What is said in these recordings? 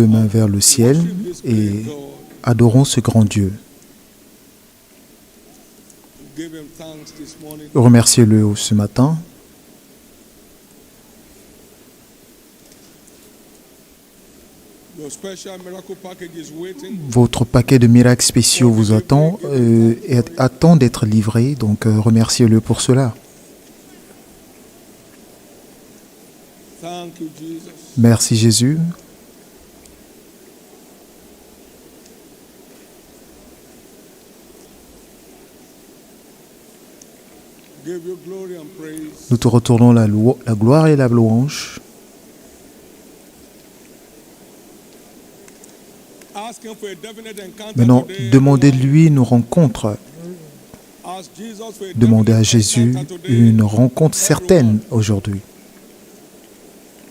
deux mains vers le ciel et adorons ce grand Dieu. Remerciez-le ce matin. Votre paquet de miracles spéciaux vous attend et attend d'être livré, donc remerciez-le pour cela. Merci Jésus. Nous te retournons la gloire et la louange. Maintenant, demandez-lui une rencontre. Demandez à Jésus une rencontre certaine aujourd'hui.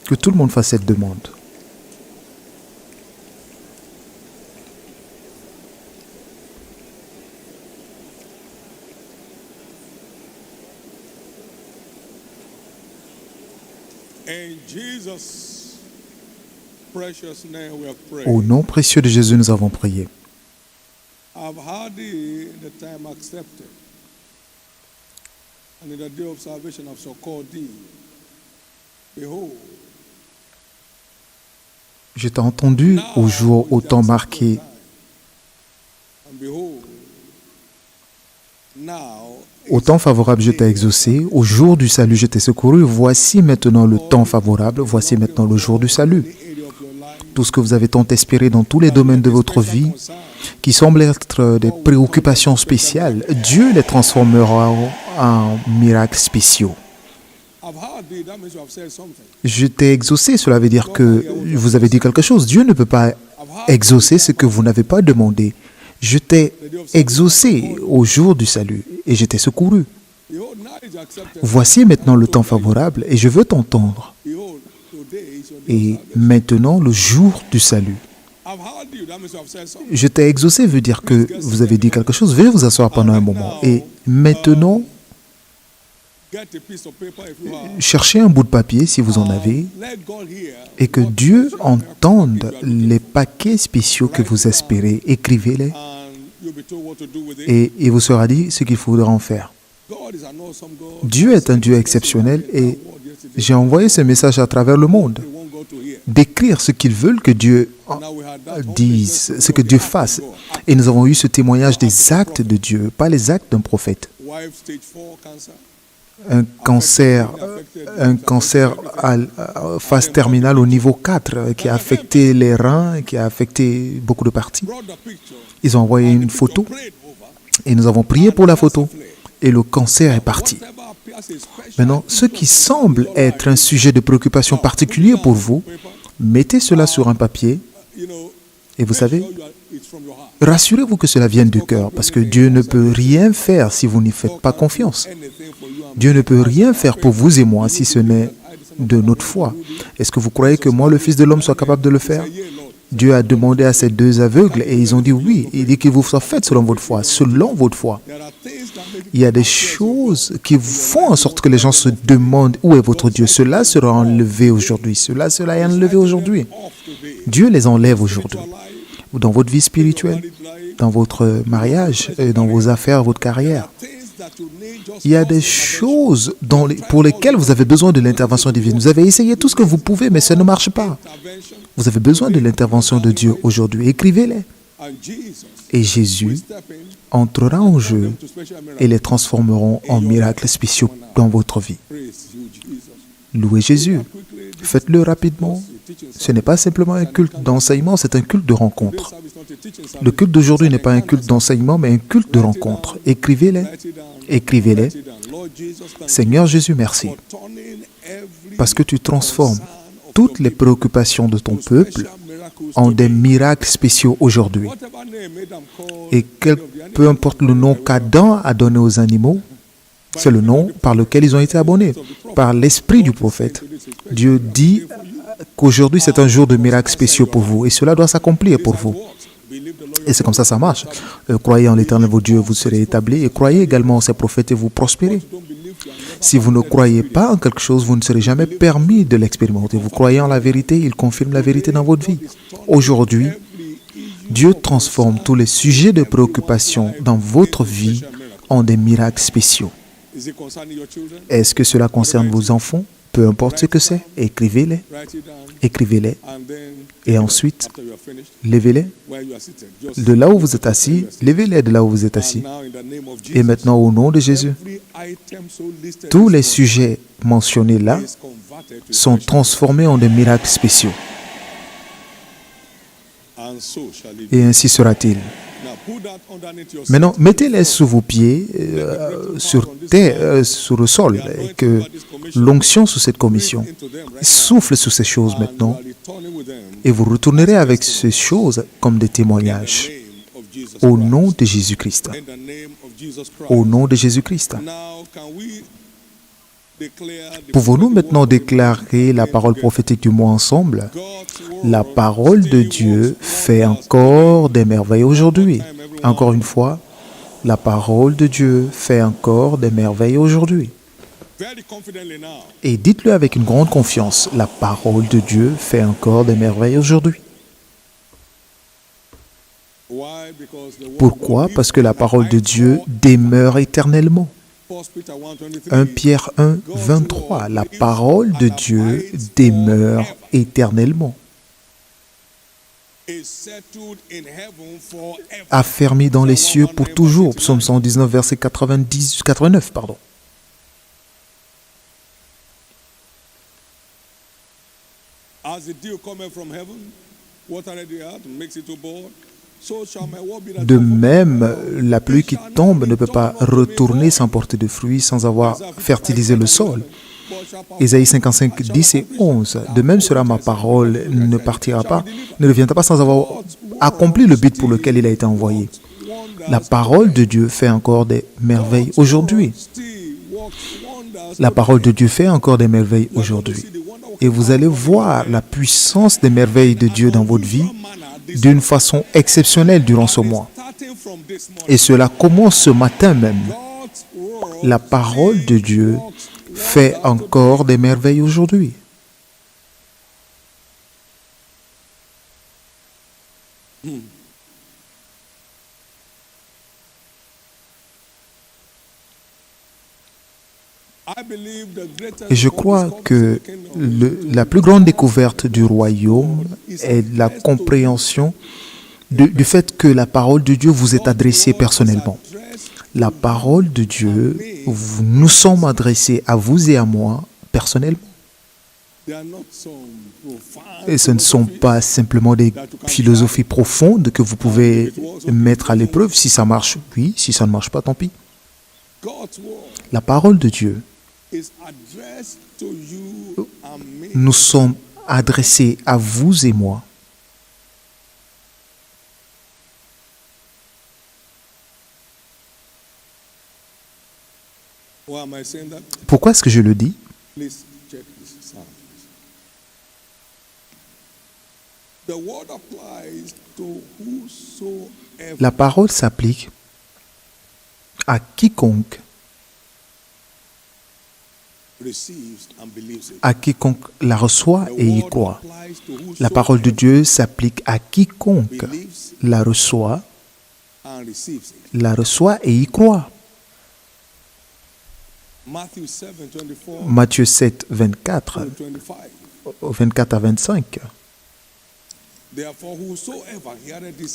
Que tout le monde fasse cette demande. Au nom précieux de Jésus, nous avons prié. Je t'ai entendu au temps marqué. Au temps favorable, je t'ai exaucé. Au jour du salut, je t'ai secouru. Voici maintenant le temps favorable. Voici maintenant le jour du salut. Tout ce que vous avez tant espéré dans tous les domaines de votre vie, qui semblent être des préoccupations spéciales, Dieu les transformera en miracles spéciaux. Je t'ai exaucé, cela veut dire que vous avez dit quelque chose. Dieu ne peut pas exaucer ce que vous n'avez pas demandé. Je t'ai exaucé au jour du salut et je t'ai secouru. Voici maintenant le temps favorable et je veux t'entendre. Et maintenant le jour du salut. Je t'ai exaucé veut dire que vous avez dit quelque chose. Veuillez vous asseoir pendant un moment. Et maintenant, cherchez un bout de papier si vous en avez et que Dieu entende les paquets spéciaux que vous espérez. Écrivez-les et il vous sera dit ce qu'il faudra en faire. Dieu est un Dieu exceptionnel et j'ai envoyé ce message à travers le monde. D'écrire ce qu'ils veulent que Dieu dise, ce que Dieu fasse. Et nous avons eu ce témoignage des actes de Dieu, pas les actes d'un prophète. Un cancer à phase terminale au niveau 4 qui a affecté les reins, qui a affecté beaucoup de parties. Ils ont envoyé une photo et nous avons prié pour la photo et le cancer est parti. Maintenant, ce qui semble être un sujet de préoccupation particulier pour vous, mettez cela sur un papier et vous savez, rassurez-vous que cela vienne du cœur parce que Dieu ne peut rien faire si vous n'y faites pas confiance. Dieu ne peut rien faire pour vous et moi si ce n'est de notre foi. Est-ce que vous croyez que moi, le Fils de l'homme, soit capable de le faire? Dieu a demandé à ces deux aveugles et ils ont dit oui. Il dit qu'il vous soit fait selon votre foi, selon votre foi. Il y a des choses qui font en sorte que les gens se demandent où est votre Dieu. Cela sera enlevé aujourd'hui. Cela est enlevé aujourd'hui. Dieu les enlève aujourd'hui. Dans votre vie spirituelle, dans votre mariage, dans vos affaires, votre carrière. Il y a des choses pour lesquelles vous avez besoin de l'intervention divine. Vous avez essayé tout ce que vous pouvez, mais ça ne marche pas. Vous avez besoin de l'intervention de Dieu aujourd'hui. Écrivez-les. Et Jésus entrera en jeu et les transformeront en miracles spéciaux dans votre vie. Louez Jésus. Faites-le rapidement. Ce n'est pas simplement un culte d'enseignement, c'est un culte de rencontre. Le culte d'aujourd'hui n'est pas un culte d'enseignement, mais un culte de rencontre. Écrivez-les. Écrivez-les. Seigneur Jésus, merci. Parce que tu transformes toutes les préoccupations de ton peuple en des miracles spéciaux aujourd'hui. Et peu importe le nom qu'Adam a donné aux animaux, c'est le nom par lequel ils ont été abonnés, par l'esprit du prophète. Dieu dit qu'aujourd'hui c'est un jour de miracles spéciaux pour vous et cela doit s'accomplir pour vous. Et c'est comme ça marche. Croyez en l'Éternel, votre Dieu, vous serez établis et croyez également en ses prophètes et vous prospérez. Si vous ne croyez pas en quelque chose, vous ne serez jamais permis de l'expérimenter. Vous croyez en la vérité, il confirme la vérité dans votre vie. Aujourd'hui, Dieu transforme tous les sujets de préoccupation dans votre vie en des miracles spéciaux. Est-ce que cela concerne vos enfants? Peu importe ce que c'est, écrivez-les. Écrivez-les. Et ensuite, levez-les. De là où vous êtes assis, levez-les de là où vous êtes assis. Et maintenant, au nom de Jésus, tous les sujets mentionnés là sont transformés en des miracles spéciaux. Et ainsi sera-t-il. Maintenant, mettez-les sous vos pieds, sur terre, sur le sol, et que l'onction sous cette commission souffle sur ces choses maintenant, et vous retournerez avec ces choses comme des témoignages. Au nom de Jésus-Christ. Au nom de Jésus-Christ. Pouvons-nous maintenant déclarer la parole prophétique du mois ensemble? La parole de Dieu fait encore des merveilles aujourd'hui. Encore une fois, la parole de Dieu fait encore des merveilles aujourd'hui. Et dites-le avec une grande confiance, la parole de Dieu fait encore des merveilles aujourd'hui. Pourquoi? Parce que la parole de Dieu demeure éternellement. 1 Pierre 1, 23, la parole de Dieu demeure éternellement. Affermi dans les cieux pour toujours. Psaume 119, verset 89. De même, la pluie qui tombe ne peut pas retourner sans porter de fruits, sans avoir fertilisé le sol. Ésaïe 55, 10 et 11. De même sera ma parole, ne partira pas, ne reviendra pas sans avoir accompli le but pour lequel il a été envoyé. La parole de Dieu fait encore des merveilles aujourd'hui. La parole de Dieu fait encore des merveilles aujourd'hui. Et vous allez voir la puissance des merveilles de Dieu dans votre vie d'une façon exceptionnelle durant ce mois. Et cela commence ce matin même. La parole de Dieu fait encore des merveilles aujourd'hui. Et je crois que la plus grande découverte du royaume est la compréhension du fait que la parole de Dieu vous est adressée personnellement. La parole de Dieu, nous sommes adressés à vous et à moi personnellement. Et ce ne sont pas simplement des philosophies profondes que vous pouvez mettre à l'épreuve. Si ça marche, oui. Si ça ne marche pas, tant pis. La parole de Dieu nous sommes adressés à vous et moi. Pourquoi est-ce que je le dis? La parole s'applique à quiconque la reçoit et y croit. La parole de Dieu s'applique à quiconque la reçoit et y croit. Matthieu 7, 24 à 25.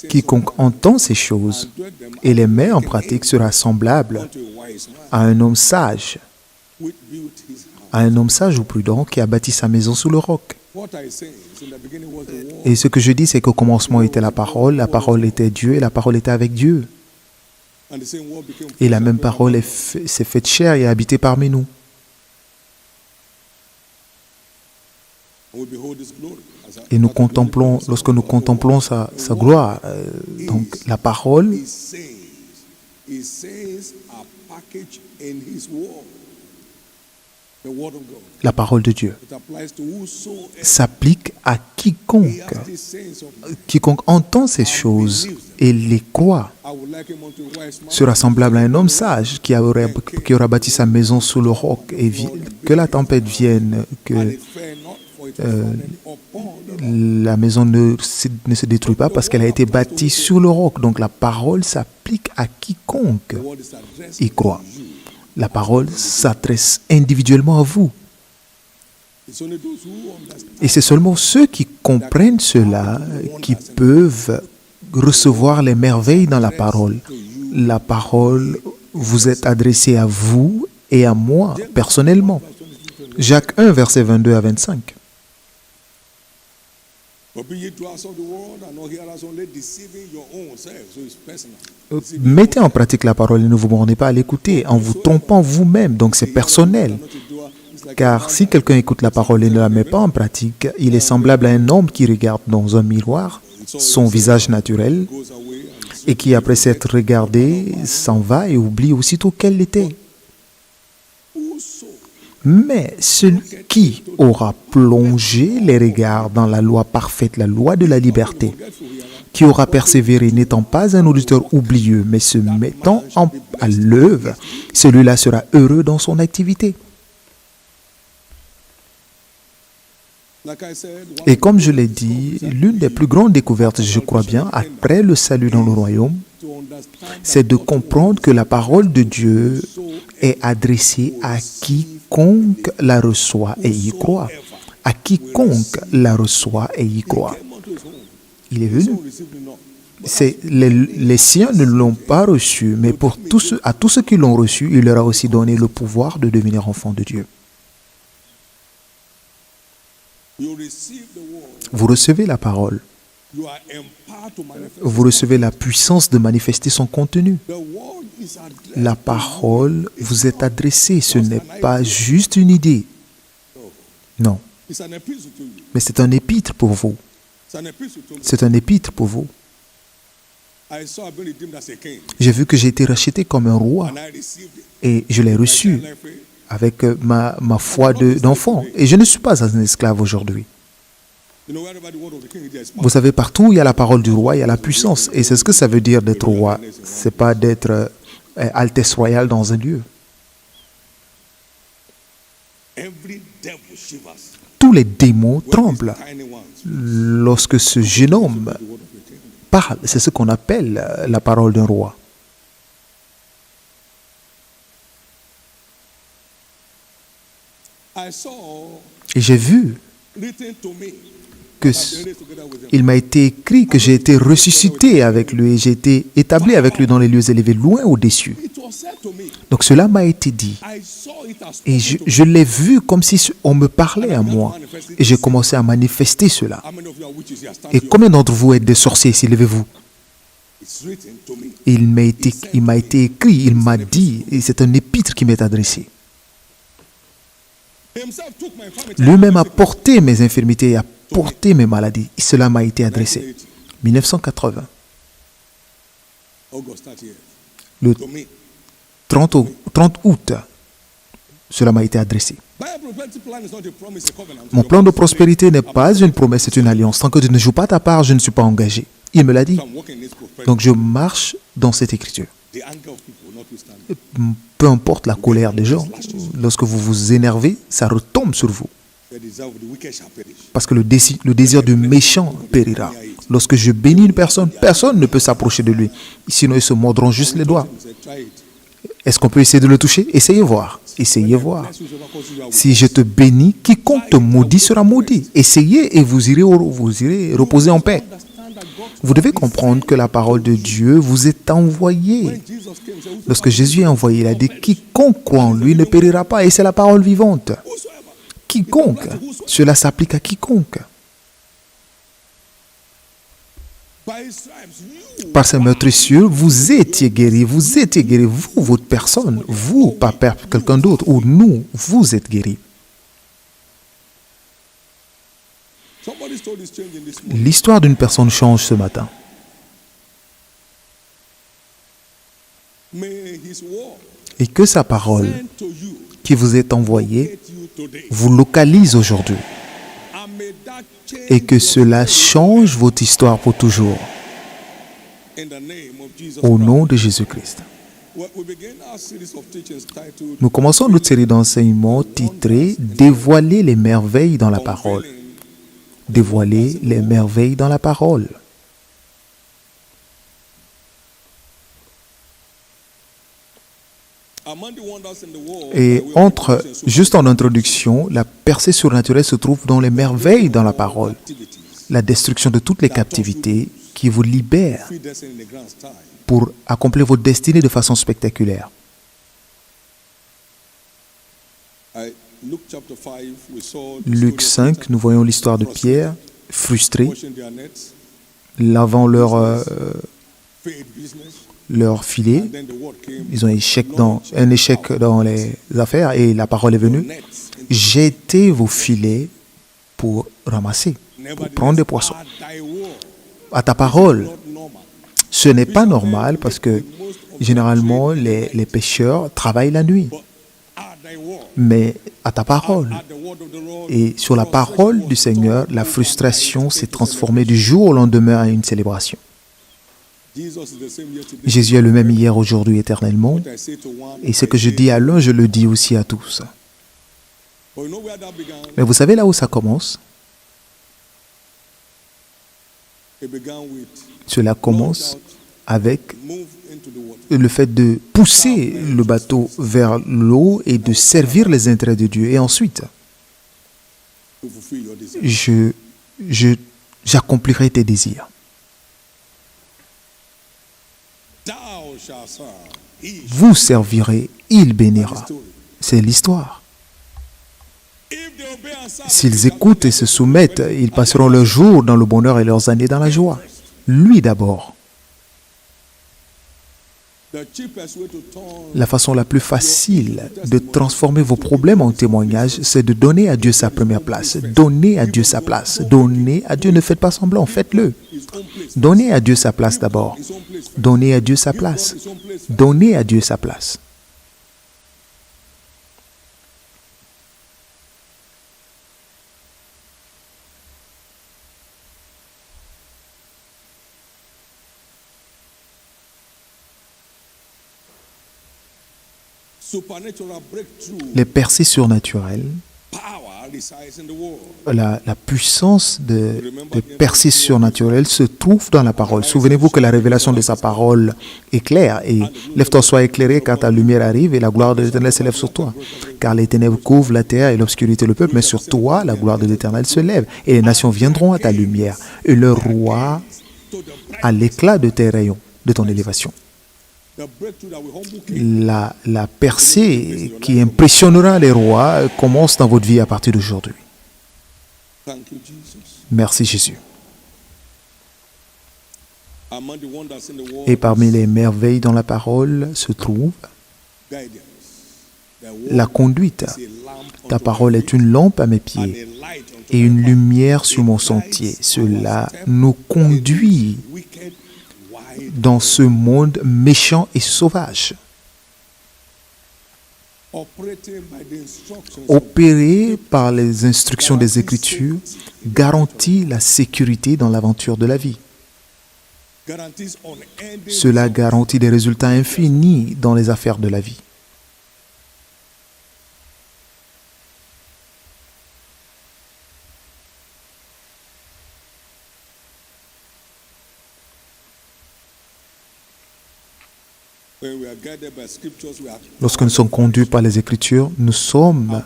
Quiconque entend ces choses et les met en pratique sera semblable à un homme sage ou prudent qui a bâti sa maison sous le roc. Et ce que je dis, c'est qu'au commencement était la parole était Dieu et la parole était avec Dieu. Et la même parole s'est faite chair et a habité parmi nous. Et nous contemplons, lorsque nous contemplons sa gloire, donc la parole La parole de Dieu s'applique à quiconque. Quiconque entend ces choses et les croit sera semblable à un homme sage qui aura bâti sa maison sous le roc et que la tempête vienne, que la maison ne se détruit pas parce qu'elle a été bâtie sur le roc. Donc la parole s'applique à quiconque y croit. La parole s'adresse individuellement à vous. Et c'est seulement ceux qui comprennent cela qui peuvent recevoir les merveilles dans la parole. La parole vous est adressée à vous et à moi personnellement. Jacques 1, versets 22 à 25. Mettez en pratique la parole et ne vous bornez pas à l'écouter en vous trompant vous-même. Donc c'est personnel. Car si quelqu'un écoute la parole et ne la met pas en pratique, il est semblable à un homme qui regarde dans un miroir son visage naturel et qui, après s'être regardé, s'en va et oublie aussitôt qu'elle l'était. Mais celui qui aura plongé les regards dans la loi parfaite, la loi de la liberté, qui aura persévéré, n'étant pas un auditeur oublieux, mais se mettant à l'œuvre, celui-là sera heureux dans son activité. Et comme je l'ai dit, l'une des plus grandes découvertes, je crois bien, après le salut dans le royaume, c'est de comprendre que la parole de Dieu est adressée à quiconque la reçoit et y croit. À quiconque la reçoit et y croit. Il est venu. Les siens ne l'ont pas reçu, mais à tous ceux qui l'ont reçu, il leur a aussi donné le pouvoir de devenir enfants de Dieu. Vous recevez la parole. Vous recevez la puissance de manifester son contenu. La parole vous est adressée. Ce n'est pas juste une idée. Non. Mais c'est un épître pour vous. C'est un épître pour vous. J'ai vu que j'ai été racheté comme un roi. Et je l'ai reçu avec ma foi d'enfant. Et je ne suis pas un esclave aujourd'hui. Vous savez, partout où il y a la parole du roi, il y a la puissance. Et c'est ce que ça veut dire d'être roi. Ce n'est pas d'être altesse royale dans un lieu. Tous les démons tremblent lorsque ce jeune homme parle. C'est ce qu'on appelle la parole d'un roi. Et j'ai vu qu'il m'a été écrit que j'ai été ressuscité avec lui et j'ai été établi avec lui dans les lieux élevés, loin au-dessus. Donc cela m'a été dit. Et je l'ai vu comme si on me parlait à moi. Et j'ai commencé à manifester cela. Et combien d'entre vous êtes des sorciers ici? Levez-vous. Il m'a été écrit, il m'a dit, et c'est un épître qui m'est adressé. Lui-même a porté mes infirmités et a porté mes maladies. Et cela m'a été adressé. 1980. Le 30 août, cela m'a été adressé. Mon plan de prospérité n'est pas une promesse, c'est une alliance. Tant que tu ne joues pas ta part, je ne suis pas engagé. Il me l'a dit. Donc je marche dans cette écriture. Peu importe la colère des gens, lorsque vous vous énervez, ça retombe sur vous. Parce que le désir du méchant périra. Lorsque je bénis une personne, personne ne peut s'approcher de lui. Sinon, ils se mordront juste les doigts. Est-ce qu'on peut essayer de le toucher? Essayez voir. Essayez voir. Si je te bénis, quiconque te maudit sera maudit. Essayez et vous irez reposer en paix. Vous devez comprendre que la parole de Dieu vous est envoyée. Lorsque Jésus est envoyé, il a dit « Quiconque croit en lui ne périra pas » et c'est la parole vivante. Quiconque. Cela s'applique à quiconque. Par ses meurtrissures, vous étiez guéris. Vous étiez guéris. Vous, votre personne. Vous, pas quelqu'un d'autre. Ou nous, vous êtes guéris. L'histoire d'une personne change ce matin. Et que sa parole qui vous est envoyée vous localise aujourd'hui et que cela change votre histoire pour toujours. Au nom de Jésus-Christ. Nous commençons notre série d'enseignements titrée « Dévoiler les merveilles dans la parole ». Dévoiler les merveilles dans la parole. Et juste en introduction, la percée surnaturelle se trouve dans les merveilles dans la parole. La destruction de toutes les captivités qui vous libèrent pour accomplir votre destinée de façon spectaculaire. Luc 5, nous voyons l'histoire de Pierre, frustré, lavant leur filet. Ils ont un échec dans les affaires et la parole est venue. Jetez vos filets pour ramasser, pour prendre des poissons. À ta parole, ce n'est pas normal parce que généralement les pêcheurs travaillent la nuit. Mais à ta parole, et sur la parole du Seigneur, la frustration s'est transformée du jour au lendemain à une célébration. Jésus est le même hier, aujourd'hui, éternellement. Et ce que je dis à l'un, je le dis aussi à tous. Mais vous savez là où ça commence? Cela commence avec le fait de pousser le bateau vers l'eau et de servir les intérêts de Dieu. Et ensuite, j'accomplirai tes désirs. Vous servirez, il bénira. C'est l'histoire. S'ils écoutent et se soumettent, ils passeront leurs jours dans le bonheur et leurs années dans la joie. Lui d'abord. La façon la plus facile de transformer vos problèmes en témoignages, c'est de donner à Dieu sa première place. Donnez à Dieu sa place. Donnez à Dieu, ne faites pas semblant, faites-le. Donnez à Dieu sa place d'abord. Donnez à Dieu sa place. Donnez à Dieu sa place. Les percées surnaturelles, la puissance de percées surnaturelles se trouve dans la parole. Souvenez-vous que la révélation de sa parole est claire. Et lève-toi, sois éclairé, car ta lumière arrive et la gloire de l'Éternel s'élève sur toi. Car les ténèbres couvrent la terre et l'obscurité le peuple, mais sur toi, la gloire de l'Éternel se lève. Et les nations viendront à ta lumière, et leur roi à l'éclat de tes rayons, de ton élévation. La percée qui impressionnera les rois commence dans votre vie à partir d'aujourd'hui. Merci Jésus. Et parmi les merveilles dans la parole se trouve la conduite. Ta parole est une lampe à mes pieds et une lumière sur mon sentier. Cela nous conduit dans ce monde méchant et sauvage. Opérer par les instructions des Écritures garantit la sécurité dans l'aventure de la vie. Cela garantit des résultats infinis dans les affaires de la vie. Lorsque nous sommes conduits par les Écritures, nous sommes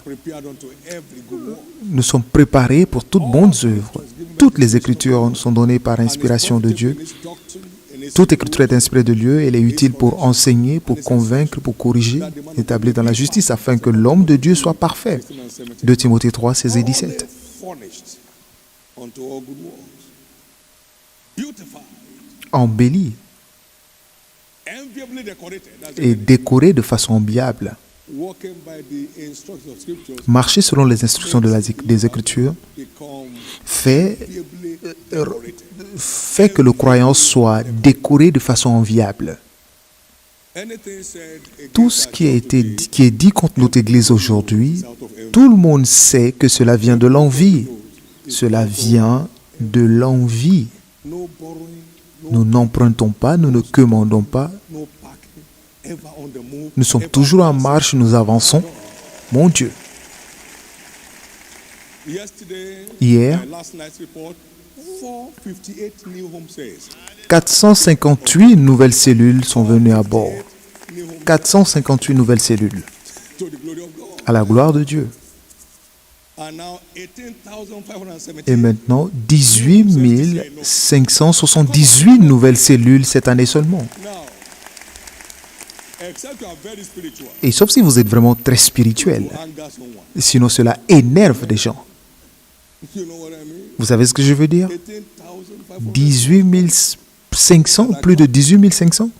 préparés pour toutes bonnes œuvres. Toutes les Écritures sont données par inspiration de Dieu. Toute Écriture est inspirée de Dieu. Elle est utile pour enseigner, pour convaincre, pour corriger, établir dans la justice, afin que l'homme de Dieu soit parfait. 2 Timothée 3, 16 et 17. Embelli et décoré de façon enviable. Marcher selon les instructions des Écritures fait que le croyant soit décoré de façon enviable. Tout ce qui est dit contre notre Église aujourd'hui, tout le monde sait que cela vient de l'envie. Cela vient de l'envie. Nous n'empruntons pas, nous ne commandons pas. Nous sommes toujours en marche, nous avançons. Mon Dieu. Hier, 458 nouvelles cellules sont venues à bord. 458 nouvelles cellules. À la gloire de Dieu. Et maintenant, 18 578 nouvelles cellules cette année seulement. Et sauf si vous êtes vraiment très spirituel. Sinon, cela énerve des gens. Vous savez ce que je veux dire? 18 500, plus de 18 500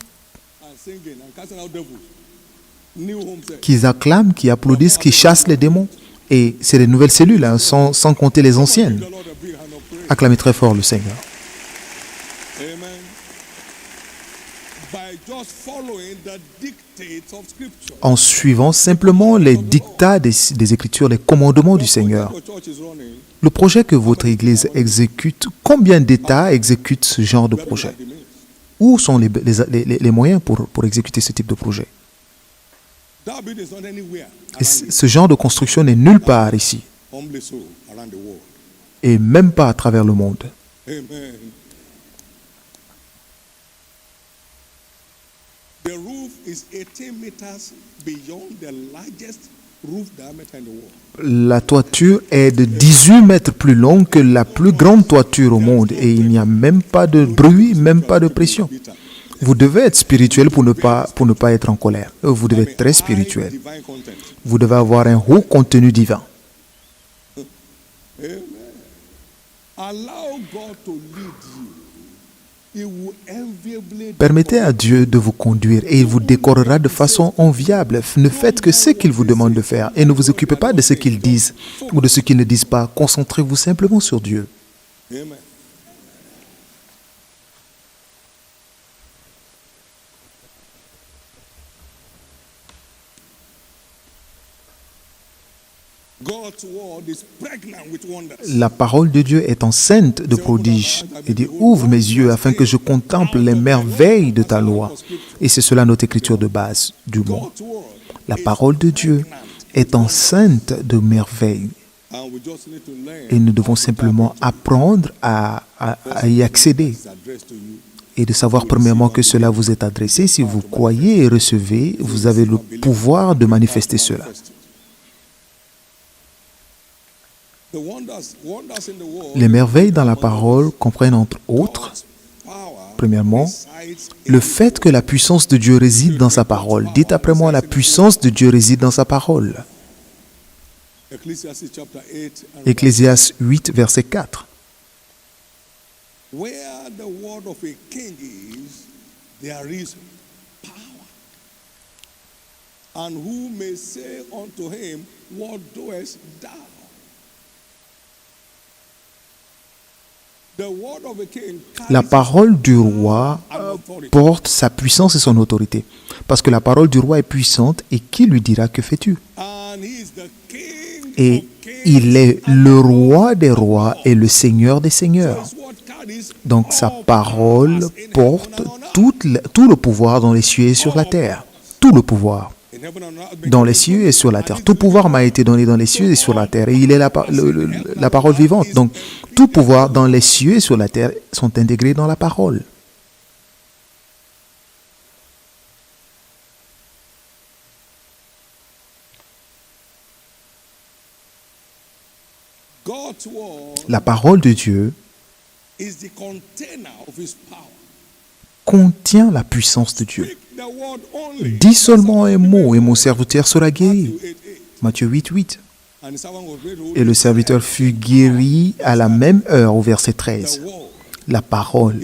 qui acclament, qui applaudissent, qui chassent les démons. Et c'est les nouvelles cellules, hein, sans compter les anciennes. Acclamez très fort le Seigneur. En suivant simplement les dictats des Écritures, les commandements du Seigneur. Le projet que votre Église exécute, combien d'États exécutent ce genre de projet? Où sont les moyens pour exécuter ce type de projet? Et ce genre de construction n'est nulle part ici. Et même pas à travers le monde. La toiture est de 18 mètres plus longue que la plus grande toiture au monde. Et il n'y a même pas de bruit, même pas de pression. Vous devez être spirituel pour ne pas être en colère. Vous devez être très spirituel. Vous devez avoir un haut contenu divin. Permettez à Dieu de vous conduire et il vous décorera de façon enviable. Ne faites que ce qu'il vous demande de faire et ne vous occupez pas de ce qu'ils disent ou de ce qu'ils ne disent pas. Concentrez-vous simplement sur Dieu. Amen. La parole de Dieu est enceinte de prodiges. Il dit, ouvre mes yeux afin que je contemple les merveilles de ta loi. Et c'est cela notre écriture de base du mot. La parole de Dieu est enceinte de merveilles. Et nous devons simplement apprendre à y accéder. Et de savoir premièrement que cela vous est adressé. Si vous croyez et recevez, vous avez le pouvoir de manifester cela. Les merveilles dans la parole comprennent entre autres, premièrement, le fait que la puissance de Dieu réside dans sa parole. Dites après moi, la puissance de Dieu réside dans sa parole. Ecclésiaste 8, verset 4. Where the word of a king is, there is power. And who may say unto him, what doest thou? La parole du roi porte sa puissance et son autorité. Parce que la parole du roi est puissante et qui lui dira que fais-tu? Et il est le roi des rois et le seigneur des seigneurs. Donc sa parole porte tout le pouvoir dans les cieux et sur la terre. Tout le pouvoir dans les cieux et sur la terre. Tout pouvoir m'a été donné dans les cieux et sur la terre. Et il est la parole vivante. Donc, tout pouvoir dans les cieux et sur la terre sont intégrés dans la parole. La parole de Dieu contient la puissance de Dieu. Dis seulement un mot et mon serviteur sera guéri. Matthieu 8, 8. Et le serviteur fut guéri à la même heure au verset 13. La parole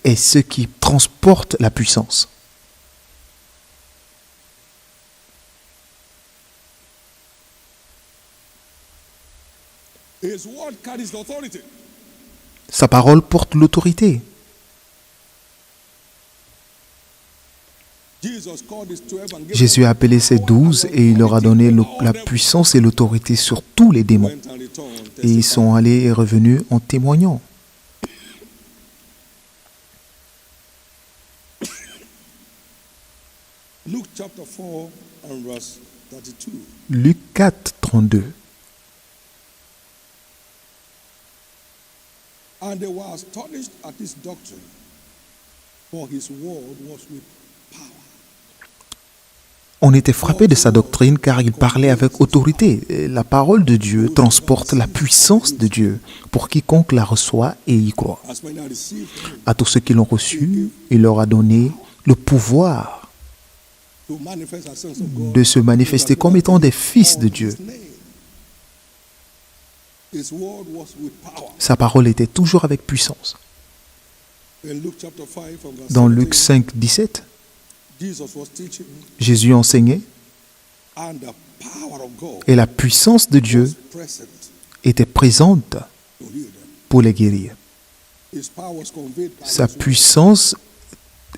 est ce qui transporte la puissance. Sa parole porte l'autorité. Jésus a appelé ses 12 et il leur a donné la puissance et l'autorité sur tous les démons. Et ils sont allés et revenus en témoignant. Luc 4, 32. And they were astonished at his doctrine, for his word was with power. On était frappé de sa doctrine car il parlait avec autorité. La parole de Dieu transporte la puissance de Dieu pour quiconque la reçoit et y croit. À tous ceux qui l'ont reçu, il leur a donné le pouvoir de se manifester comme étant des fils de Dieu. Sa parole était toujours avec puissance. Dans Luc 5, 17, Jésus enseignait et la puissance de Dieu était présente pour les guérir. Sa puissance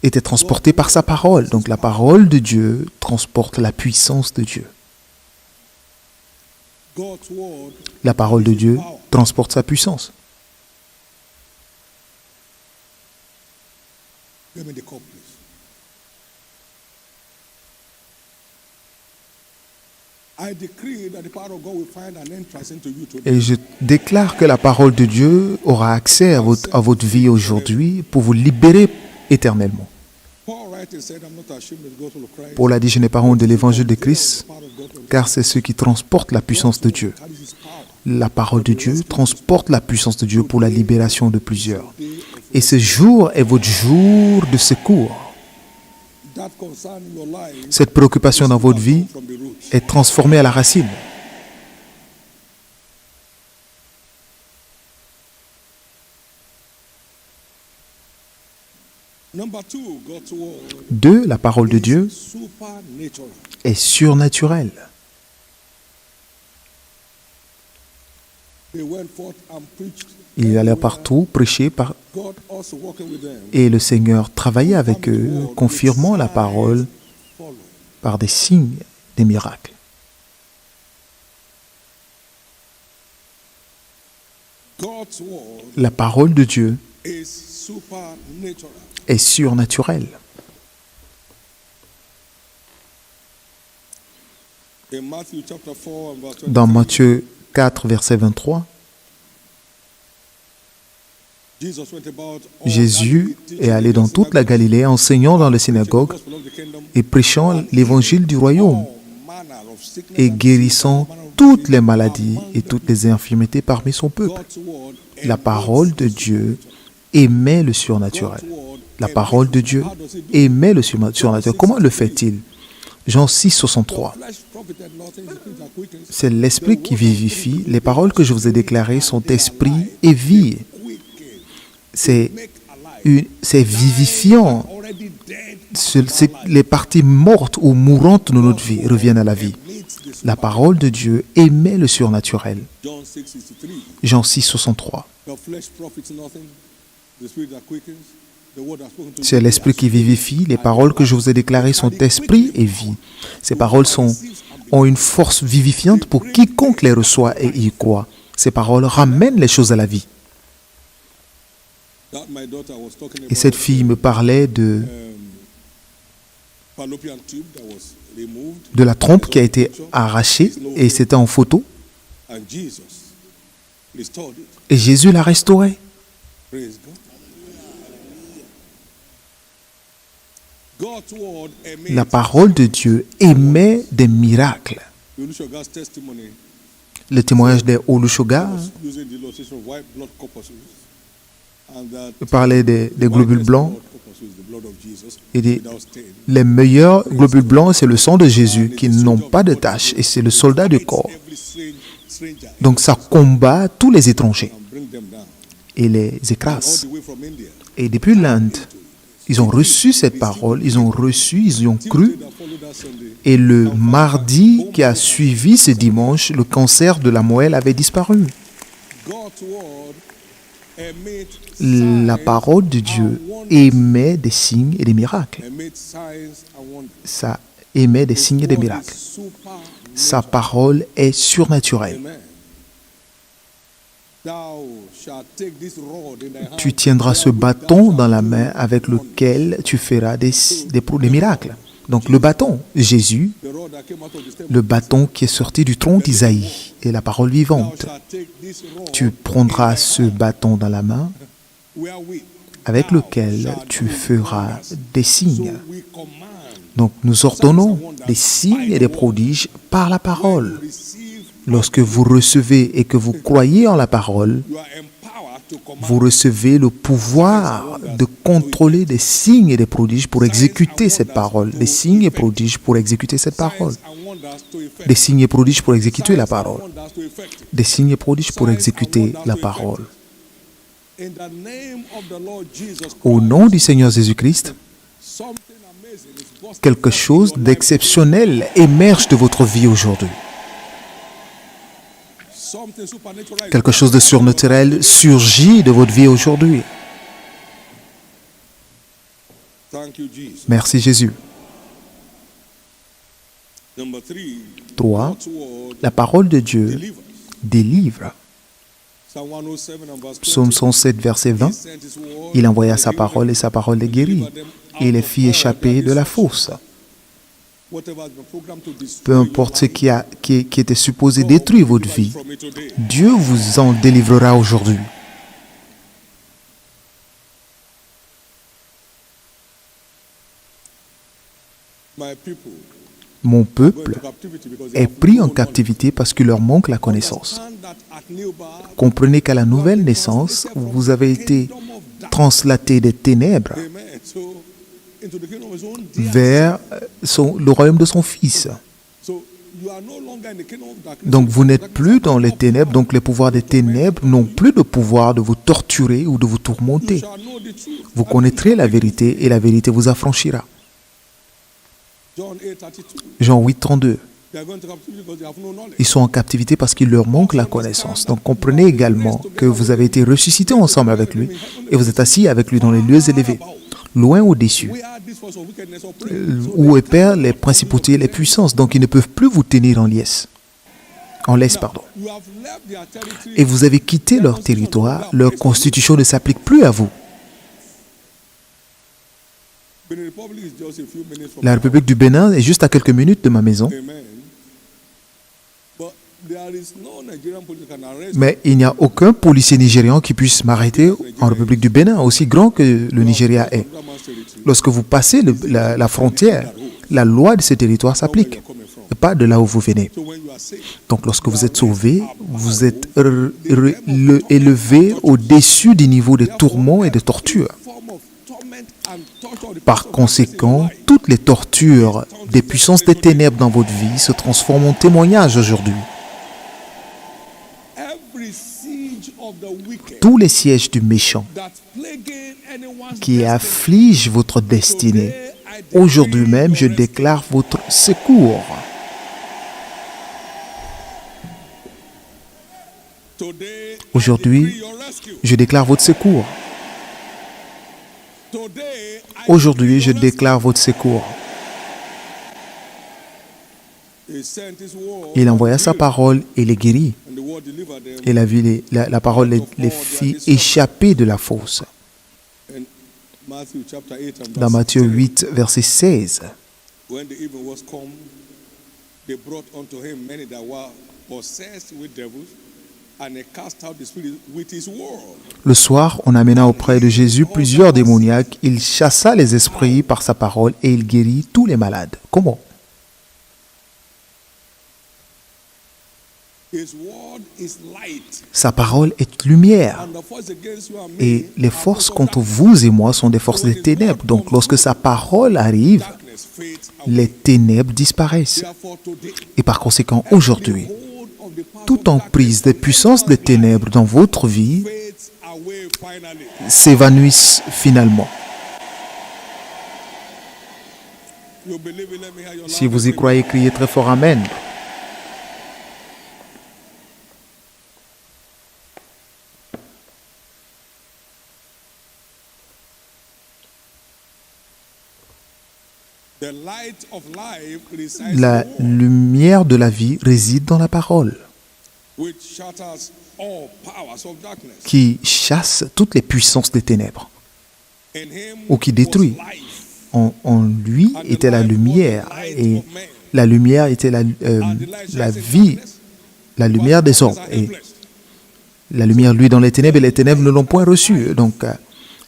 était transportée par sa parole. Donc la parole de Dieu transporte la puissance de Dieu. La parole de Dieu transporte sa puissance. Et je déclare que la parole de Dieu aura accès à votre vie aujourd'hui pour vous libérer éternellement. Paul a dit, je n'ai pas honte de l'évangile de Christ, car c'est ce qui transporte la puissance de Dieu. La parole de Dieu transporte la puissance de Dieu pour la libération de plusieurs. Et ce jour est votre jour de secours. Cette préoccupation dans votre vie est transformée à la racine. Deux, la parole de Dieu est surnaturelle. Ils allaient partout prêcher et le Seigneur travaillait avec eux, confirmant la parole par des signes, des miracles. La parole de Dieu est surnaturelle. Dans Matthieu 4, verset 23, Jésus est allé dans toute la Galilée, enseignant dans les synagogues et prêchant l'évangile du royaume et guérissant toutes les maladies et toutes les infirmités parmi son peuple. La parole de Dieu émet le surnaturel. La parole de Dieu émet le surnaturel. Comment le fait-il? Jean 6, 63. C'est l'esprit qui vivifie. Les paroles que je vous ai déclarées sont esprit et vie. C'est vivifiant. Les parties mortes ou mourantes de notre vie reviennent à la vie. La parole de Dieu émet le surnaturel. Jean 6, 63. C'est l'esprit qui vivifie. Les paroles que je vous ai déclarées sont esprit et vie. Ces paroles ont une force vivifiante pour quiconque les reçoit et y croit. Ces paroles ramènent les choses à la vie. Et cette fille me parlait de la trompe qui a été arrachée et c'était en photo. Et Jésus l'a restaurée. La parole de Dieu émet des miracles. Le témoignage des Olusoga parlait des globules blancs. Il dit, les meilleurs globules blancs, c'est le sang de Jésus qui n'ont pas de tache et c'est le soldat du corps. Donc ça combat tous les étrangers et les écrase. Et depuis l'Inde, ils ont reçu cette parole, ils ont cru. Et le mardi qui a suivi ce dimanche, le cancer de la moelle avait disparu. La parole de Dieu émet des signes et des miracles. Ça émet des signes et des miracles. Sa parole est surnaturelle. Tu tiendras ce bâton dans la main avec lequel tu feras des miracles. Donc le bâton, Jésus, le bâton qui est sorti du tronc d'Isaïe est la parole vivante. Tu prendras ce bâton dans la main avec lequel tu feras des signes. Donc nous ordonnons des signes et des prodiges par la parole. Lorsque vous recevez et que vous croyez en la parole, vous recevez le pouvoir de contrôler des signes et des prodiges pour exécuter cette parole. Des signes et prodiges pour exécuter cette parole. Des signes et prodiges pour exécuter la parole. Des signes et prodiges pour exécuter la parole. Au nom du Seigneur Jésus-Christ, quelque chose d'exceptionnel émerge de votre vie aujourd'hui. Quelque chose de surnaturel surgit de votre vie aujourd'hui. Merci Jésus. 3. La parole de Dieu délivre. Psaume 107, verset 20. Il envoya sa parole et sa parole les guérit. Et les fit échapper de la fosse. Peu importe ce qui était supposé détruire votre vie, Dieu vous en délivrera aujourd'hui. Mon peuple est pris en captivité parce qu'il leur manque la connaissance. Comprenez qu'à la nouvelle naissance, vous avez été translaté des ténèbres vers le royaume de son Fils. Donc vous n'êtes plus dans les ténèbres, donc les pouvoirs des ténèbres n'ont plus de pouvoir de vous torturer ou de vous tourmenter. Vous connaîtrez la vérité et la vérité vous affranchira. Jean 8, 32. Ils sont en captivité parce qu'il leur manque la connaissance. Donc comprenez également que vous avez été ressuscités ensemble avec lui et vous êtes assis avec lui dans les lieux élevés, loin au-dessus, où opèrent les principautés et les puissances. Donc ils ne peuvent plus vous tenir en laisse. Et vous avez quitté leur territoire, leur constitution ne s'applique plus à vous. La République du Bénin est juste à quelques minutes de ma maison. Mais il n'y a aucun policier nigérian qui puisse m'arrêter en République du Bénin, aussi grand que le Nigeria est. Lorsque vous passez la frontière, la loi de ce territoire s'applique, et pas de là où vous venez. Donc lorsque vous êtes sauvé, vous êtes élevé au-dessus du niveau des tourments et des tortures. Par conséquent, toutes les tortures des puissances des ténèbres dans votre vie se transforment en témoignage aujourd'hui. Tous les sièges du méchant qui affligent votre destinée, aujourd'hui même, je déclare votre secours. Aujourd'hui, je déclare votre secours. Aujourd'hui, je déclare votre secours. Il envoya sa parole et les guérit. Et la parole les fit échapper de la fosse. Dans Matthieu 8, verset 16. Le soir, on amena auprès de Jésus plusieurs démoniaques. Il chassa les esprits par sa parole et il guérit tous les malades. Comment? Sa parole est lumière. Et les forces contre vous et moi sont des forces des ténèbres. Donc lorsque sa parole arrive, les ténèbres disparaissent. Et par conséquent, aujourd'hui, toute emprise des puissances des ténèbres dans votre vie s'évanouissent finalement. Si vous y croyez, criez très fort Amen. The light of life resides in La the word, lumière de la vie réside dans la parole, which shatters all powers of darkness. qui chasse toutes les puissances des ténèbres, In him ou qui was détruit. life, En lui and the était la life was the lumière, light et of men. la lumière était la And the light la shines in vie, darkness, la but lumière des hommes. darkness are Et helpless. la lumière, lui, dans les ténèbres, et les ténèbres ne l'ont point reçue. Donc,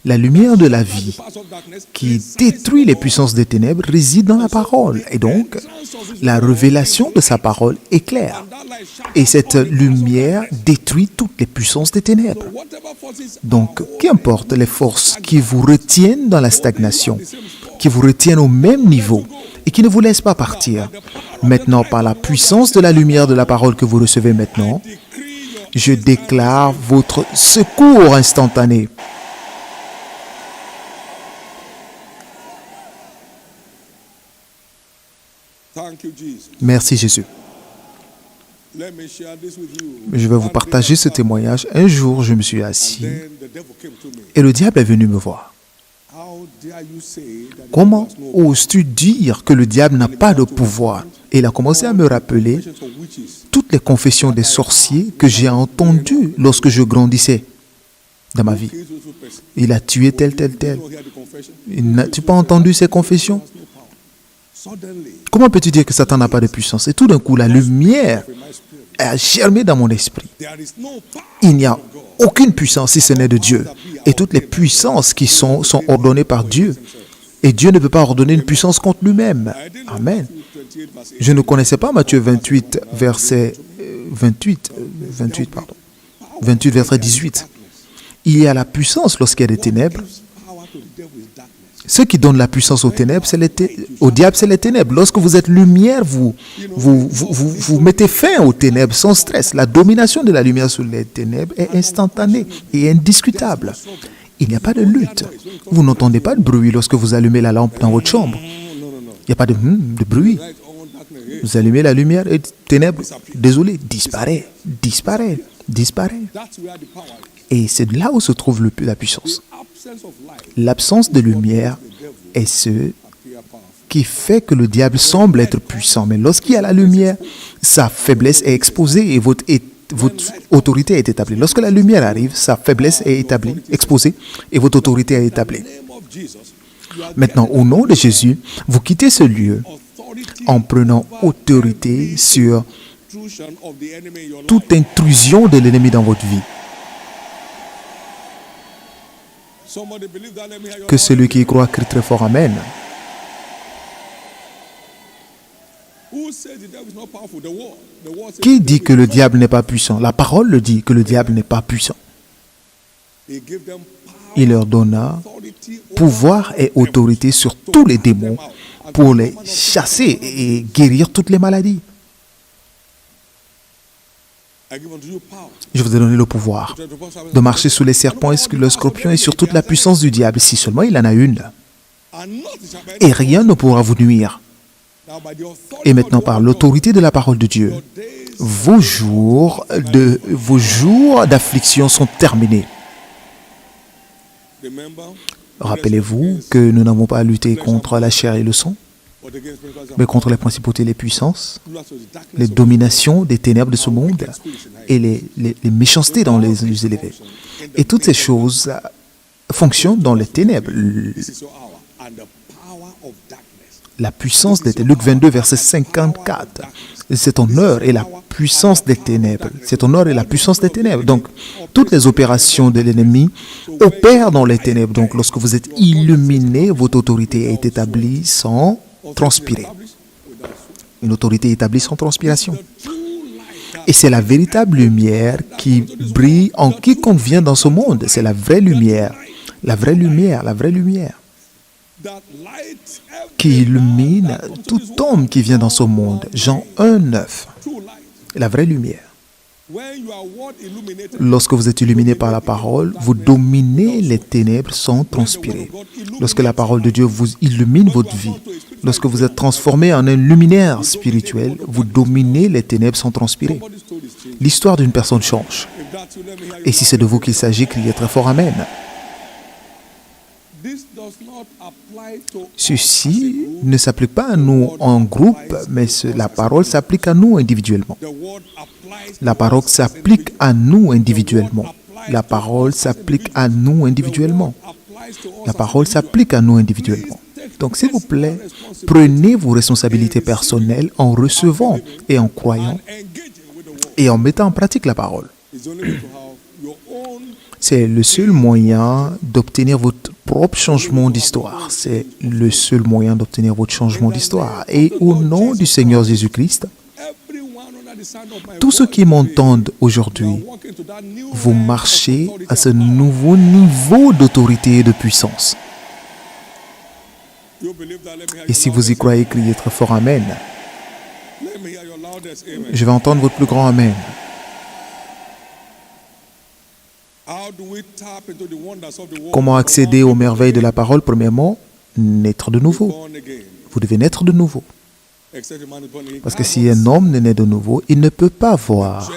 la lumière de la vie Powers of darkness qui resides détruit in les the word. puissances des ténèbres réside dans la parole. Et donc, la révélation de sa parole est claire. And that light shatters Et cette all the powers of lumière darkness. détruit toutes les puissances des ténèbres. So whatever forces Donc, are qu'importe les forces qui vous retiennent dans la stagnation, holding you at the same spot, qui vous retiennent au même niveau et qui ne vous laissent pas partir. Maintenant, par la puissance de la lumière de la parole que vous recevez maintenant, decree your je déclare votre secours instantané. thank you, Jesus. Merci Jésus. Let me share this with you. Je vais vous One partager ce day, témoignage. Un jour, je me suis assis then the devil came to me. et le diable est venu me voir. How dare you say that the Comment devil has no oses-tu dire que le diable n'a pas de pouvoir? Et il a commencé à me rappeler confessions of witches? toutes les confessions des sorciers que j'ai entendues lorsque je grandissais dans ma vie. Kills those person. Il a tué tel, tel, tel. You don't hear the confession. N'as-tu pas entendu ces confessions? Has no power. Suddenly, Comment peux-tu dire que Satan n'a pas de puissance? Et tout d'un coup, la lumière in my spirit, a germé dans mon esprit. there is no power Il n'y a of God. aucune puissance si ce n'est de Dieu. Et toutes les puissances qui sont ordonnées par Dieu. Et Dieu ne peut pas ordonner une puissance contre lui-même. I didn't know Amen. Matthew 28 verse 8. Je ne connaissais pas Matthieu 28, verset 28, 28, pardon. 28, verset 18. Il y a la puissance lorsqu'il y a des ténèbres. Gives power to the devil is darkness. Ce qui donne la puissance aux ténèbres, au diable, c'est les ténèbres. Lorsque vous êtes lumière, vous mettez fin aux ténèbres sans stress. La domination de la lumière sur les ténèbres est instantanée et indiscutable. Il n'y a pas de lutte. Vous n'entendez pas de bruit lorsque vous allumez la lampe dans votre chambre. Il n'y a pas de bruit. Light on darkness. Hey, Vous allumez la lumière et ténèbres, désolé, disparaît, disparaît, disparaît. that's where the power is. Et c'est là où se trouve la puissance. Absence of light L'absence de lumière est ce appear powerful. qui fait que le diable semble être puissant. Mais lorsqu'il y a la lumière, sa faiblesse est exposée et votre autorité est établie. Lorsque la lumière arrive, sa faiblesse est établie, exposée et votre autorité est établie. In the name of Jesus, you are Maintenant, au nom de Jésus, vous quittez ce lieu authority en prenant autorité sur intrusion of the enemy in your life. toute intrusion de l'ennemi dans votre vie. Somebody believe that, let me hear your Que voice. celui qui y croit crie très fort Amen. Who says the devil is not powerful? The word. The word says Qui the dit devil que is le not. diable n'est pas puissant? La parole le dit que le diable n'est pas puissant. He gave them power, Il leur donna authority over pouvoir et autorité sur tous les démons pour les chasser et guérir toutes les maladies. I give unto you power Je vous ai donné le pouvoir to perform service. de marcher sous les serpents et sur le scorpion et sur toute la puissance du diable, si seulement il en a une. And nothing shall by Et any rien ne pourra vous nuire. Now by the authority Et maintenant, of the par word of God, l'autorité de la parole de Dieu, your days vos jours d'affliction sont terminés. remember, Rappelez-vous que nous n'avons pas à lutter contre la chair et le sang, but against principalities and mais contre les principautés et les puissances, rulers of the darkness les of dominations des ténèbres de ce monde et les méchancetés dans les lieux élevés. Et toutes ces choses fonctionnent dans les ténèbres. this is your hour and the power of darkness. La puissance des ténèbres, Luc 22, verset 54. C'est ton heure et la puissance des ténèbres. C'est ton heure et la puissance des ténèbres. Donc, toutes les opérations de l'ennemi opèrent dans les ténèbres. Donc, lorsque vous êtes illuminé, votre autorité est établie sans transpirer. Established without sweat. Une autorité établie sans transpiration. The true light that Et c'est la véritable lumière qui brille en quiconque vient dans ce monde. C'est la vraie lumière. La vraie lumière, la vraie lumière lights qui illumine tout homme qui vient dans ce monde. Jean 1, 9. true light. La vraie lumière. When you are what illuminated, Lorsque vous êtes illuminé par la parole, vous dominez les ténèbres sans transpirer. Lorsque la parole de Dieu vous illumine votre vie, lorsque vous êtes transformé en un luminaire spirituel, vous dominez les ténèbres sans transpirer. somebody's story is changed. L'histoire d'une personne change. If that's you, let me hear you. Et si c'est de vous qu'il s'agit, criez très fort Amen. This does not apply to Ceci ne s'applique pas à nous en groupe, mais la parole s'applique à nous individuellement. the word applies La parole s'applique à nous individuellement. La parole s'applique à nous individuellement. applies to us. La parole s'applique à nous individuellement. Donc, s'il vous plaît, prenez vos responsabilités personnelles en recevant et en croyant Engaging with the word et en mettant en pratique la parole. is only going to have your own. C'est le seul moyen d'obtenir votre propre changement d'histoire. C'est le seul moyen d'obtenir votre changement d'histoire. Et au nom du Seigneur Jésus-Christ, Everyone under the sound of my tous ceux qui m'entendent aujourd'hui, walking to that new vous realm of marchez authority à ce and power. nouveau niveau d'autorité et de puissance. You believe that? Let me hear Et your si vous y croyez, criez très fort Amen. Let me hear your loudest amen. Je vais entendre votre plus grand Amen. How do we tap into the wonders of the world? Comment accéder aux merveilles de la parole? Premièrement, naître de nouveau. Born again. Vous devez naître de nouveau. Except a man is born again. Parce que si un homme n'est né de nouveau, il ne peut pas voir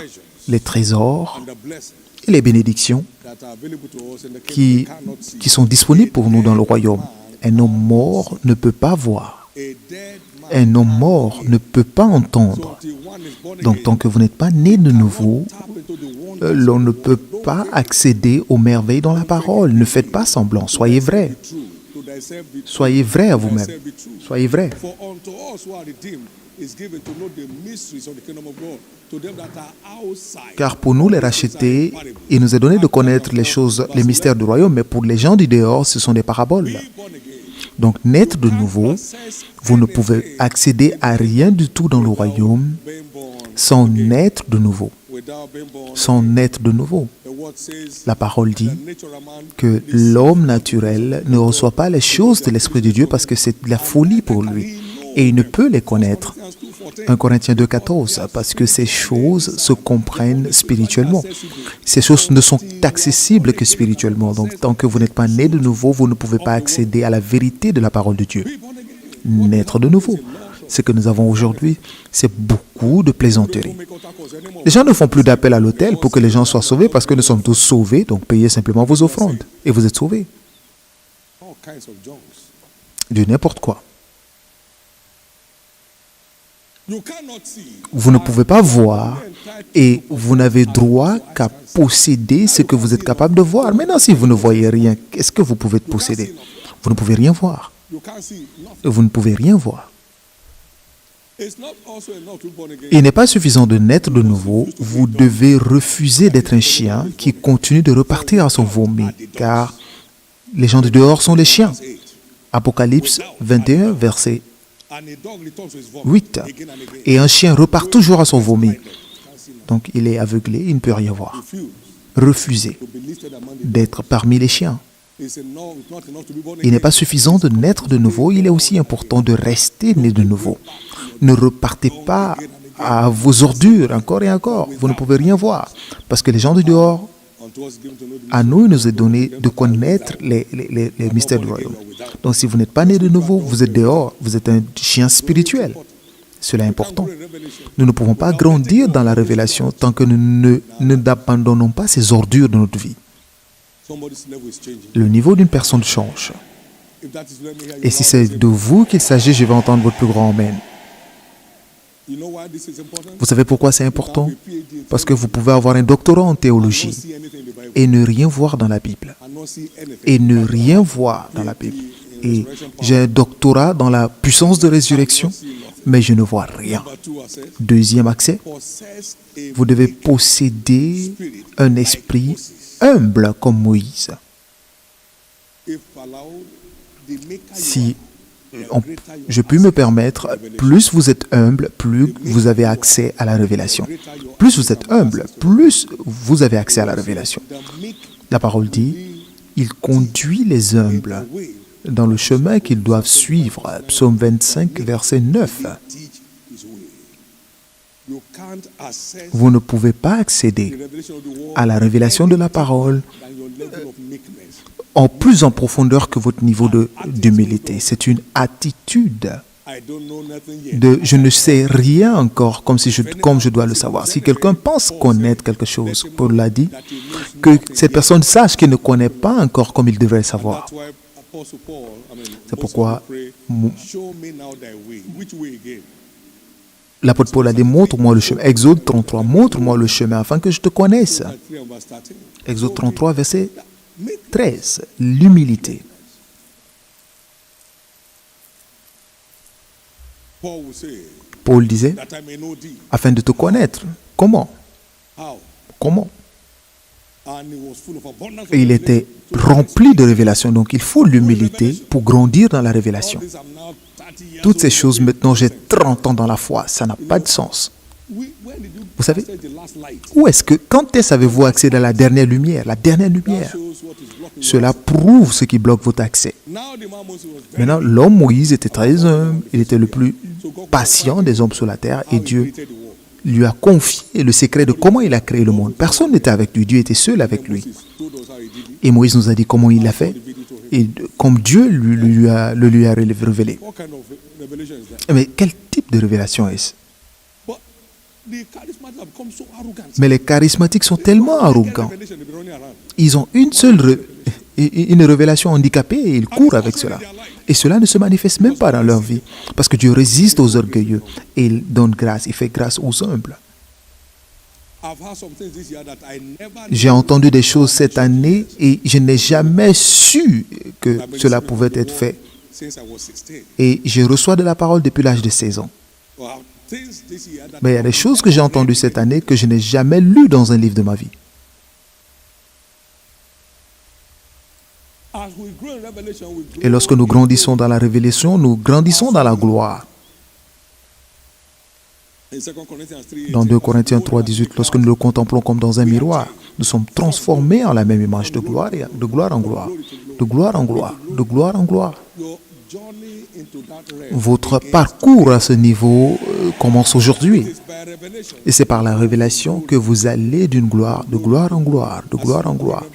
les trésors And the blessings et les bénédictions that are available to us in the kingdom qui, we cannot see. qui sont disponibles pour nous dans le royaume. Un homme mort ne peut pas voir. A dead man. Un homme mort ne peut pas entendre. Till one is born Donc, again, tant que vous n'êtes pas né de nouveau, tap into the wonders l'on ne peut pas accéder aux merveilles dans la parole. Ne faites pas semblant. Soyez vrai. true. To thyself be true. Soyez vrai à vous-même. Thyself be true. Soyez vrai. For unto us who are redeemed is given to know the mysteries of the kingdom of God. To them that are outside. Car pour nous les racheter, il nous est donné de connaître les choses, les mystères du royaume, mais pour les gens du dehors, ce sont des paraboles. Born again. Donc, naître de nouveau, vous ne pouvez accéder à rien du tout dans le royaume Being born sans naître de nouveau. without being born. Sans naître de nouveau. The word says La parole dit natural man que l'homme naturel ne reçoit pas les choses de l'Esprit de Dieu parce que c'est de la folie pour lui. Et il ne peut les connaître. 1 Corinthiens 2,14, parce que ces choses se comprennent spirituellement. Ces choses ne sont accessibles que spirituellement. Donc, tant que vous n'êtes pas né de nouveau, vous ne pouvez pas accéder à la vérité de la parole de Dieu. Naître de nouveau. Ce que nous avons aujourd'hui, c'est beaucoup de plaisanteries. Les gens ne font plus d'appel à l'autel pour que les gens soient sauvés parce que nous sommes tous sauvés, donc payez simplement vos offrandes et vous êtes sauvés. all kinds of junks. De n'importe quoi. You cannot see. Vous ne pouvez pas voir et vous n'avez droit qu'à posséder ce que vous êtes capable de voir. Maintenant, si vous ne voyez rien, qu'est-ce que vous pouvez posséder? Vous ne pouvez rien voir. You can't see nothing. Vous ne pouvez rien voir. It's not also enough to be born again. Il n'est pas suffisant de naître de nouveau. Vous devez refuser d'être un chien qui continue de repartir à son vomi, car les gens de dehors sont les chiens. Apocalypse 21, verset And a dog returns to his vomit 8. again and again. Et un chien repart toujours à son vomi. Donc il est aveuglé, il ne peut rien voir. Refuse Refusez to be listed among the d'être parmi les chiens. It's enough, it's not enough to be born Il n'est again. pas suffisant de naître de nouveau, il est aussi important de rester né de nouveau. Ne repartez pas à vos ordures encore et encore. Vous ne pouvez rien voir. Parce que les gens de dehors, Unto us given to know the à nous, il nous est donné de connaître les mystères du royaume. Donc si vous n'êtes pas né de nouveau, vous êtes dehors, vous êtes un chien spirituel. Cela est important. Nous ne pouvons pas grandir dans la révélation tant que nous n'abandonnons pas ces ordures de notre vie. somebody's level is changing. Le niveau d'une personne change. If that is, let me hear you. Et si c'est de vous qu'il s'agit, je vais entendre votre plus grand Amen. You know why this is important? Vous savez pourquoi c'est important? Parce que vous pouvez avoir un doctorat en théologie See anything in the Bible. et ne rien voir dans la Bible. And not see anything. Et ne rien voir dans la Bible. Et j'ai un doctorat dans la puissance de résurrection, mais je ne vois rien. Number two, I said, Deuxième accès, possess a vous devez posséder un esprit humble comme Moïse. if allowed, the maker Si je puis me permettre, plus vous êtes humble, plus vous avez accès à la révélation. Plus vous êtes humble, plus vous avez accès à la révélation. La parole dit, il conduit les humbles dans le chemin qu'ils doivent suivre. Psaume 25, verset 9. teach his way. You can't access Vous ne pouvez pas accéder the revelation of the word à la révélation de la parole than your level of meekness. en plus en profondeur que votre niveau d'humilité. C'est une attitude I don't know nothing yet. de je ne sais rien encore comme je dois le savoir. Si quelqu'un pense connaître quelque chose, Paul l'a dit, que cette personne sache qu'il ne connaît pas encore comme il devrait savoir. That's why Apostle Paul, C'est pourquoi pray, show me now thy way. Which way again? l'apôtre Paul a dit, montre-moi le chemin. Exode 33, montre-moi le chemin afin que je te connaisse. 3 and verse 13. Exode 33, verset Make 13, l'humilité. Paul will say, Paul disait, that I may know thee. afin de te connaître. Comment? How? Comment? And he was full of abundance of Et il était revelation. rempli de révélations. Donc il faut l'humilité pour grandir dans la All révélation. this I'm now 30 years Toutes ces old. choses, maintenant j'ai 30 ans dans la foi. Ça n'a pas de sens. When did you Vous savez, access the last light? où est-ce que, quand est-ce avez-vous accédé à la dernière lumière? La dernière lumière. Shows what is blocking Cela prouve ce qui bloque votre accès. you. Now the man Moses was very Maintenant, l'homme Moïse était très humble. Il était le plus patient des hommes sur la terre et Dieu created the world. lui a confié le secret de comment il a créé le monde. Personne n'était avec lui. Dieu était seul avec lui. Moses told us how he did it. Et Moïse nous a dit comment il l'a fait et comme Dieu lui a révélé. What kind of revelation is that? Mais quel type de révélation est-ce? But the charismatics have become so arrogant. Mais les charismatiques sont tellement arrogants. Revelation, they be running around. Ils ont une révélation handicapée et ils courent avec cela. Et cela ne se manifeste même pas dans leur vie. Parce que Dieu résiste aux orgueilleux et il donne grâce, il fait grâce aux humbles. I've heard some things this year that I never J'ai entendu des choses cette année et je n'ai jamais su que cela pouvait être fait. since I was 16. Et je reçois de la parole depuis l'âge de 16 ans. Or things this year that Mais il y a des choses que j'ai entendues cette année que je n'ai jamais lues dans un livre de ma vie. as we grow in revelation, we grow Et lorsque nous grandissons dans la révélation, nous grandissons dans la gloire. in 2 Corinthians 3. Dans 2 Corinthiens 3, 18, lorsque nous le contemplons comme dans un miroir, nous sommes transformés en la même image de gloire en gloire, de gloire en gloire, de gloire en gloire. Your journey into that realm Votre parcours à ce niveau commence aujourd'hui. is by revelation. Et c'est par la révélation que vous allez d'une gloire, de gloire en gloire, de gloire en gloire.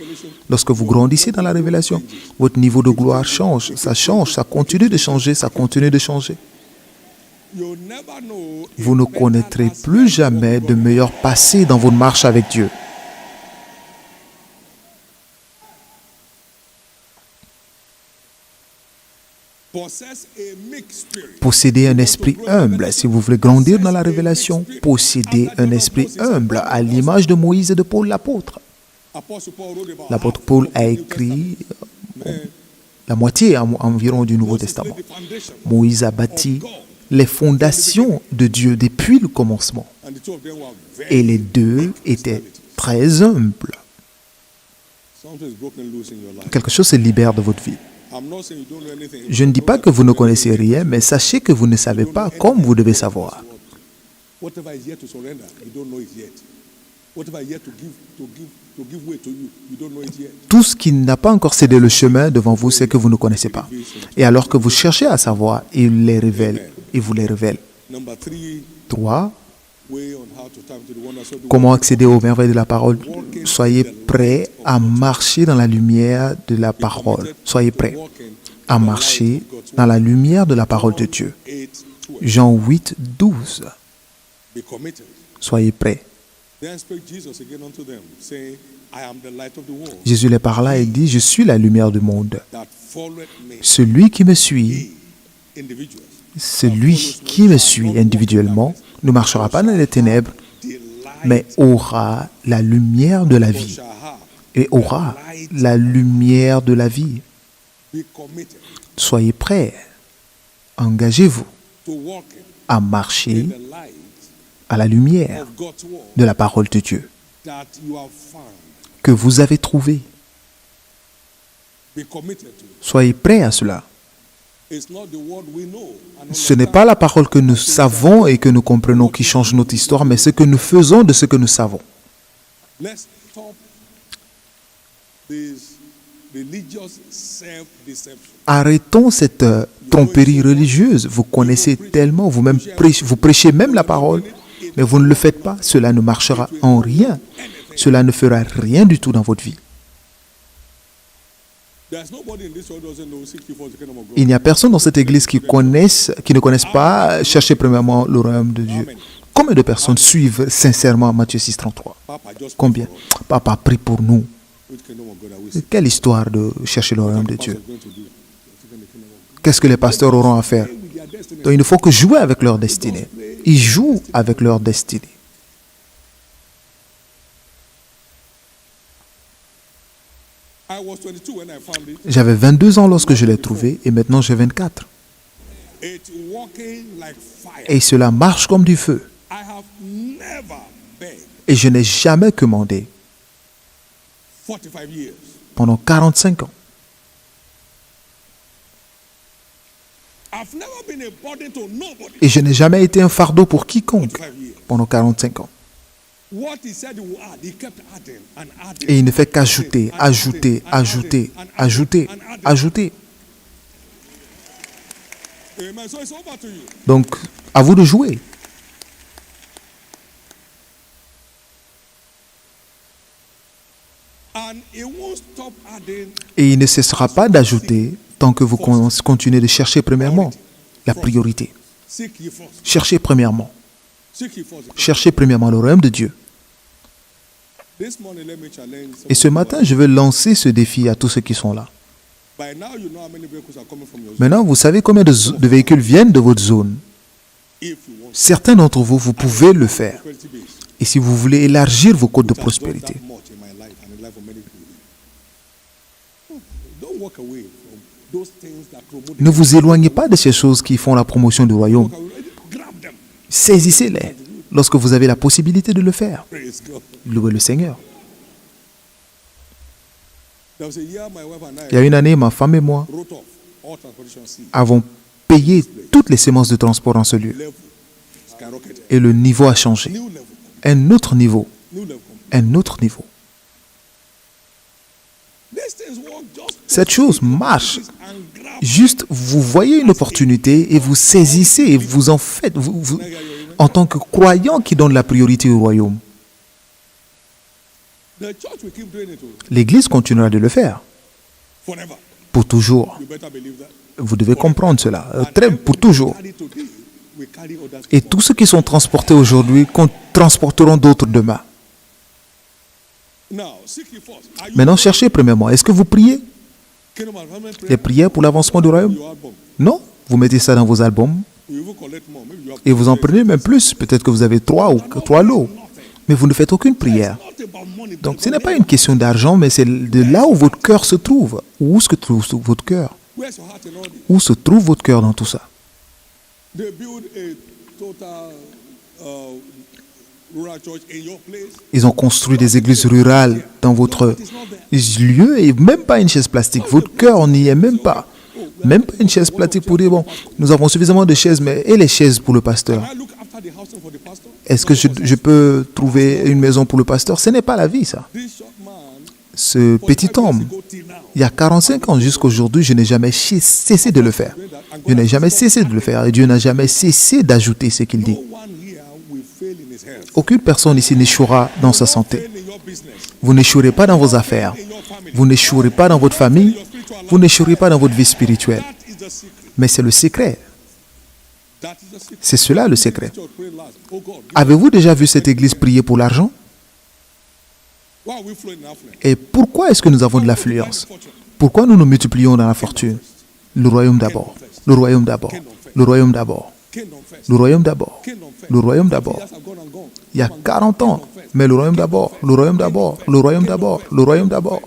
Lorsque vous grandissez dans la révélation, votre niveau de gloire change, ça continue de changer, ça continue de changer. You'll never know if Vous ne connaîtrez plus jamais de meilleur passé dans votre marche avec Dieu. possess a mixed spirit. Possédez un esprit humble. Si vous voulez grandir dans la révélation, possédez un esprit humble à l'image de Moïse et de Paul l'apôtre. Apostle Paul wrote about L'apôtre Paul a écrit la moitié environ du Nouveau Testament. the foundation, Moïse a bâti les fondations de Dieu depuis le commencement. and the two of them were very. Et les deux étaient très humbles. Something is broken loose in your life. Quelque chose se libère de votre vie. I'm not saying you don't know anything. Je ne dis pas que vous ne connaissez rien, mais sachez que vous ne savez pas comme vous devez savoir. Whatever is yet to surrender, you don't know it yet. Whatever is yet to give way to you, you don't know it yet. Tout ce qui n'a pas encore cédé le chemin devant vous, c'est que vous ne connaissez pas. Et alors que vous cherchez à savoir, il les révèle. Il vous les révèle. Number 3, 3. way on how to tap into the wonders of the Comment accéder aux merveilles de la parole? Soyez prêts à marcher dans la lumière de la parole. Soyez prêts à marcher dans la lumière de la parole de Dieu. 8, 12. Jean 8, 12. Be committed. Soyez prêts. Then spake Jesus again unto them, saying, I am the light of the world. Jésus les parla et dit, je suis la lumière du monde. That followeth me, Celui qui me suit, individuals, celui qui me suit individuellement, ne marchera pas dans les ténèbres, delight mais aura la lumière de la vie. shall have. Et aura la lumière de la vie. Be committed Soyez prêts. Engagez-vous to walk à in marcher the light à la lumière of God's word de la parole de Dieu that you have found. que vous avez trouvé. Be committed to. Soyez prêts à cela. It's not the word we know. And Ce n'est pas la parole que nous savons et que nous comprenons qui change notre histoire, mais ce que nous faisons de ce que nous savons. let's stop this religious self-deception. Arrêtons cette tromperie religieuse. Vous connaissez tellement, vous-même vous prêchez même la parole, mais vous ne le faites pas. Cela ne marchera en rien. Cela ne fera rien du tout dans votre vie. There's nobody in this world who doesn't know seek ye first the kingdom of God. Il n'y a personne dans cette église qui ne connaisse pas chercher premièrement le royaume de Dieu. Combien de personnes suivent sincèrement Matthieu 6, 33? Papa, just Combien? Papa, prie pour nous. which kingdom of God are we seeking? Quelle histoire de chercher le royaume de Pastor Dieu? is going to do. qu'est-ce que les pasteurs auront à faire? With their destiny. Donc il ne faut que jouer avec leur destinée. Ils jouent avec leur destinée. I was 22 when I found it. J'avais 22 ans lorsque je l'ai trouvé et maintenant j'ai 24. It's walking like fire. Et cela marche comme du feu. I have never begged Et je n'ai jamais commandé 45 years. pendant 45 ans. I've never been a burden to nobody. Et je n'ai jamais été un fardeau pour quiconque 45 years. pendant 45 ans. What he said he would add, he kept adding and adding. Et il ne fait qu'ajouter, ajouter, ajouter, ajouter, ajouter. Amen. So it's over to you. Donc, à vous de jouer. And he won't stop adding. Et il ne cessera pas d'ajouter tant que vous continuez de chercher premièrement la priorité. Seek ye first. Cherchez premièrement. Seek ye first. Cherchez premièrement le royaume de Dieu. This morning, let me challenge Et ce matin, je veux lancer ce défi à tous ceux qui sont là. By now, you know how many vehicles are coming from your zone. Maintenant, vous savez combien de véhicules viennent de votre zone. If you want Certains d'entre vous, vous pouvez le faire. prosperity base. Et si vous voulez élargir vos côtes de It has done prospérité, that much in my life and in the life of many people. Don't walk away from those things that promote. ne vous éloignez pas de ces choses qui font la promotion du royaume. Walk away. Grab them. Saisissez-les lorsque vous avez la possibilité de le faire. Praise God. Louez le Seigneur. There was a year my wife and Il y a une année, ma femme et moi wrote off all transportation seed. avons payé toutes les semences de transport dans ce lieu. Level skyrocketed. Et le niveau a changé. New level. Un autre niveau. New level. Un autre niveau. These things work just Cette chose marche. and grab. Juste, vous voyez une opportunité et vous saisissez et vous en faites. En tant que croyant qui donne la priorité au royaume, The church will keep doing it l'Église continuera de le faire. forever. Pour toujours. You better believe that. Vous devez comprendre cela. Pour toujours. Carry today, we carry others. Et tous ceux qui sont transportés aujourd'hui transporteront d'autres demain. Now, seek ye first. Are you Maintenant, cherchez premièrement. Est-ce que vous priez Kingdom Advancement Prayer? les prières pour l'avancement du royaume? Your album. Non. Vous mettez ça dans vos albums You even collect more. Maybe you have et vous en prenez même plus. Peut-être que vous avez 3 lots. Mais vous ne faites aucune prière. not about money. Donc, ce n'est pas une question d'argent, mais c'est de là où votre cœur se trouve. Où se trouve votre cœur? Where's your heart in all this? Où se trouve votre cœur dans tout ça? They build a total rural church in your place. Ils ont construit des églises rurales dans votre lieu et même pas une chaise plastique. Votre cœur n'y est même pas. Même pas une chaise plastique pour dire, bon, nous avons suffisamment de chaises, mais et les chaises pour le pasteur? I look after the housing for the pastor. Est-ce que je peux trouver une maison pour le pasteur? Ce n'est pas la vie, ça. This short man, Ce petit homme, go till now. il y a 45 ans jusqu'à aujourd'hui, je n'ai jamais cessé de le faire. Je n'ai jamais cessé de le faire et Dieu n'a jamais cessé d'ajouter ce qu'il dit. No one here will fail in his health. Aucune personne ici n'échouera dans sa santé. Fail in your business. Vous n'échouerez pas dans vos affaires. In your family. Vous n'échouerez pas dans votre famille. Vous n'échouerez pas dans votre vie spirituelle. That is the secret. Mais c'est le secret. That is the secret. C'est cela le secret. Church pray last. Oh God, Avez-vous déjà vu cette église prier pour l'argent? why are we flowing in affluence? Et pourquoi est-ce que nous avons de l'affluence? Pourquoi nous nous multiplions dans la fortune? Le royaume d'abord. Le royaume d'abord. Le royaume d'abord. Kingdom first. Le royaume d'abord. Kingdom first. Le royaume d'abord. Years have gone and gone. Il y a 40 ans. Mais le royaume d'abord. Le royaume d'abord. Le royaume d'abord. Le royaume d'abord.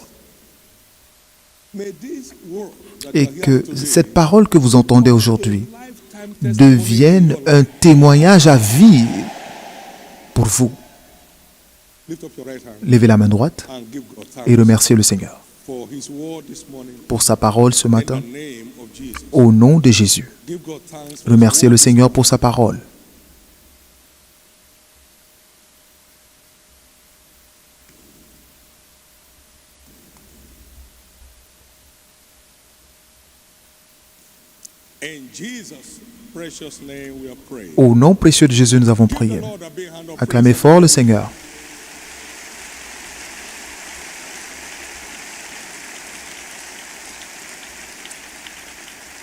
May this word that Et you are que hearing today cette parole que vous entendez aujourd'hui lifetime devienne un témoignage à vie pour vous. lift up your right hand Levez la main droite and give God et thanks remerciez le Seigneur for his word this morning pour sa parole ce in matin the name of Jesus. au nom de Jésus. Give God thanks for Remerciez le Seigneur pour sa parole. in Jesus' precious name we are praying. Au nom précieux de Jésus, nous avons Give the prié. Lord a big hand of Acclamez praise. fort le Seigneur.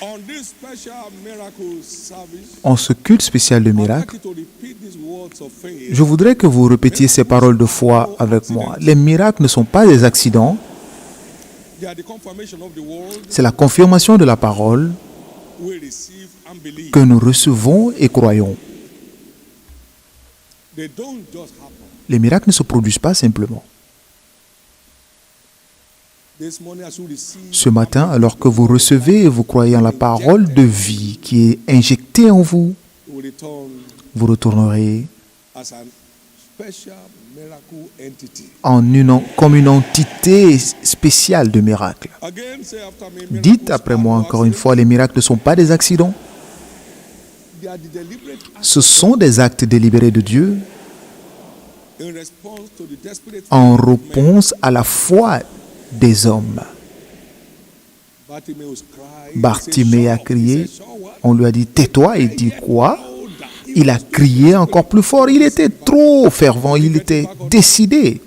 On this special miracle service, En ce culte spécial de I'd like miracle, you to repeat these words of faith. je voudrais que vous répétiez ces paroles de foi avec moi. Les miracles ne sont pas des accidents, They are the confirmation of the word c'est la confirmation de la parole we receive and believe. que nous recevons et croyons. They don't just happen. Les miracles ne se produisent pas simplement. This morning, as you receive, Ce matin, alors que vous recevez et vous croyez en la parole de vie qui est injectée en vous, you will return vous retournerez as a special miracle entity. comme une entité spéciale de miracles. Again, say after me, Dites miracles après are moi not encore une accidents. fois, les miracles ne sont pas des accidents. They are the deliberate acts Ce sont des actes délibérés de Dieu in response to the desperate en faith of men. réponse à la foi des hommes. Bartimaeus cried, Bartimée a he said, crié, "Shout." What? on lui a dit tais-toi, il dit quoi? Il a crié encore plus fort, il était trop fervent, il était décidé.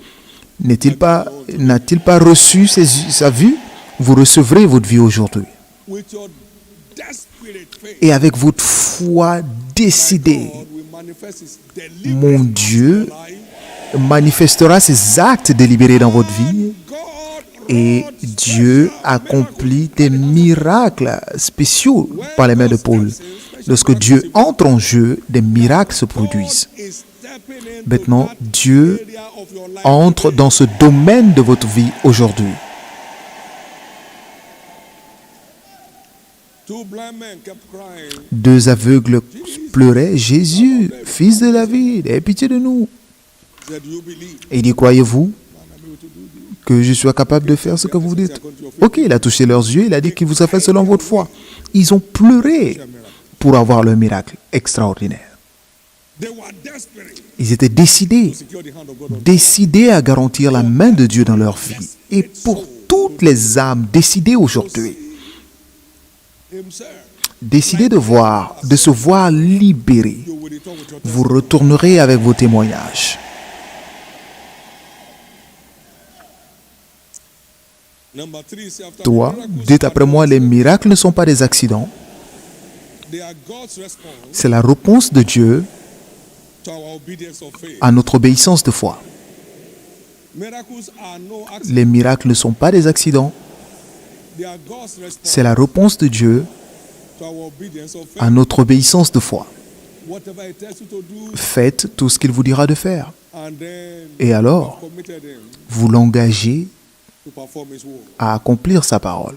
N'a-t-il pas reçu sa vue? Vous recevrez votre vie aujourd'hui. With your desperate faith, Et avec votre foi décidée, God will manifest his deliberate mon acts in Dieu your life. manifestera ses actes délibérés dans votre vie. God Et Dieu accomplit des miracles spéciaux par les mains de Paul. Lorsque Dieu entre en jeu, des miracles se produisent. is stepping into Maintenant, that Dieu area of your life entre today. dans ce domaine de votre vie aujourd'hui. Two blind men kept crying. Deux aveugles pleuraient. Jésus, fils de David, aie pitié de nous. Said, you believe? Et il dit, croyez-vous que je sois capable de faire ce que vous dites? Ok, il a touché leurs yeux, il a dit qu'il vous a fait selon votre foi. Ils ont pleuré pour avoir le miracle extraordinaire. They were desperate Ils étaient décidés, to secure the hand of God. décidés à garantir la main de Dieu dans leur vie. Et pour toutes les âmes décidées aujourd'hui, Himself, décidées de se voir libérées, you will return with your vous retournerez avec vos témoignages. Number 3, say after Toi, me, miracles dites are après moi, not- les miracles ne sont pas des accidents, They are God's response c'est la réponse de Dieu to our obedience of faith. à notre obéissance de foi. Miracles are no accident. Les miracles ne sont pas des accidents, They are God's response c'est la réponse de Dieu to our obedience of faith. à notre obéissance de foi. Whatever He tells you to do, Faites tout ce qu'il vous dira de faire. and then Et alors, committed Him vous l'engagez to perform His word. à accomplir sa parole.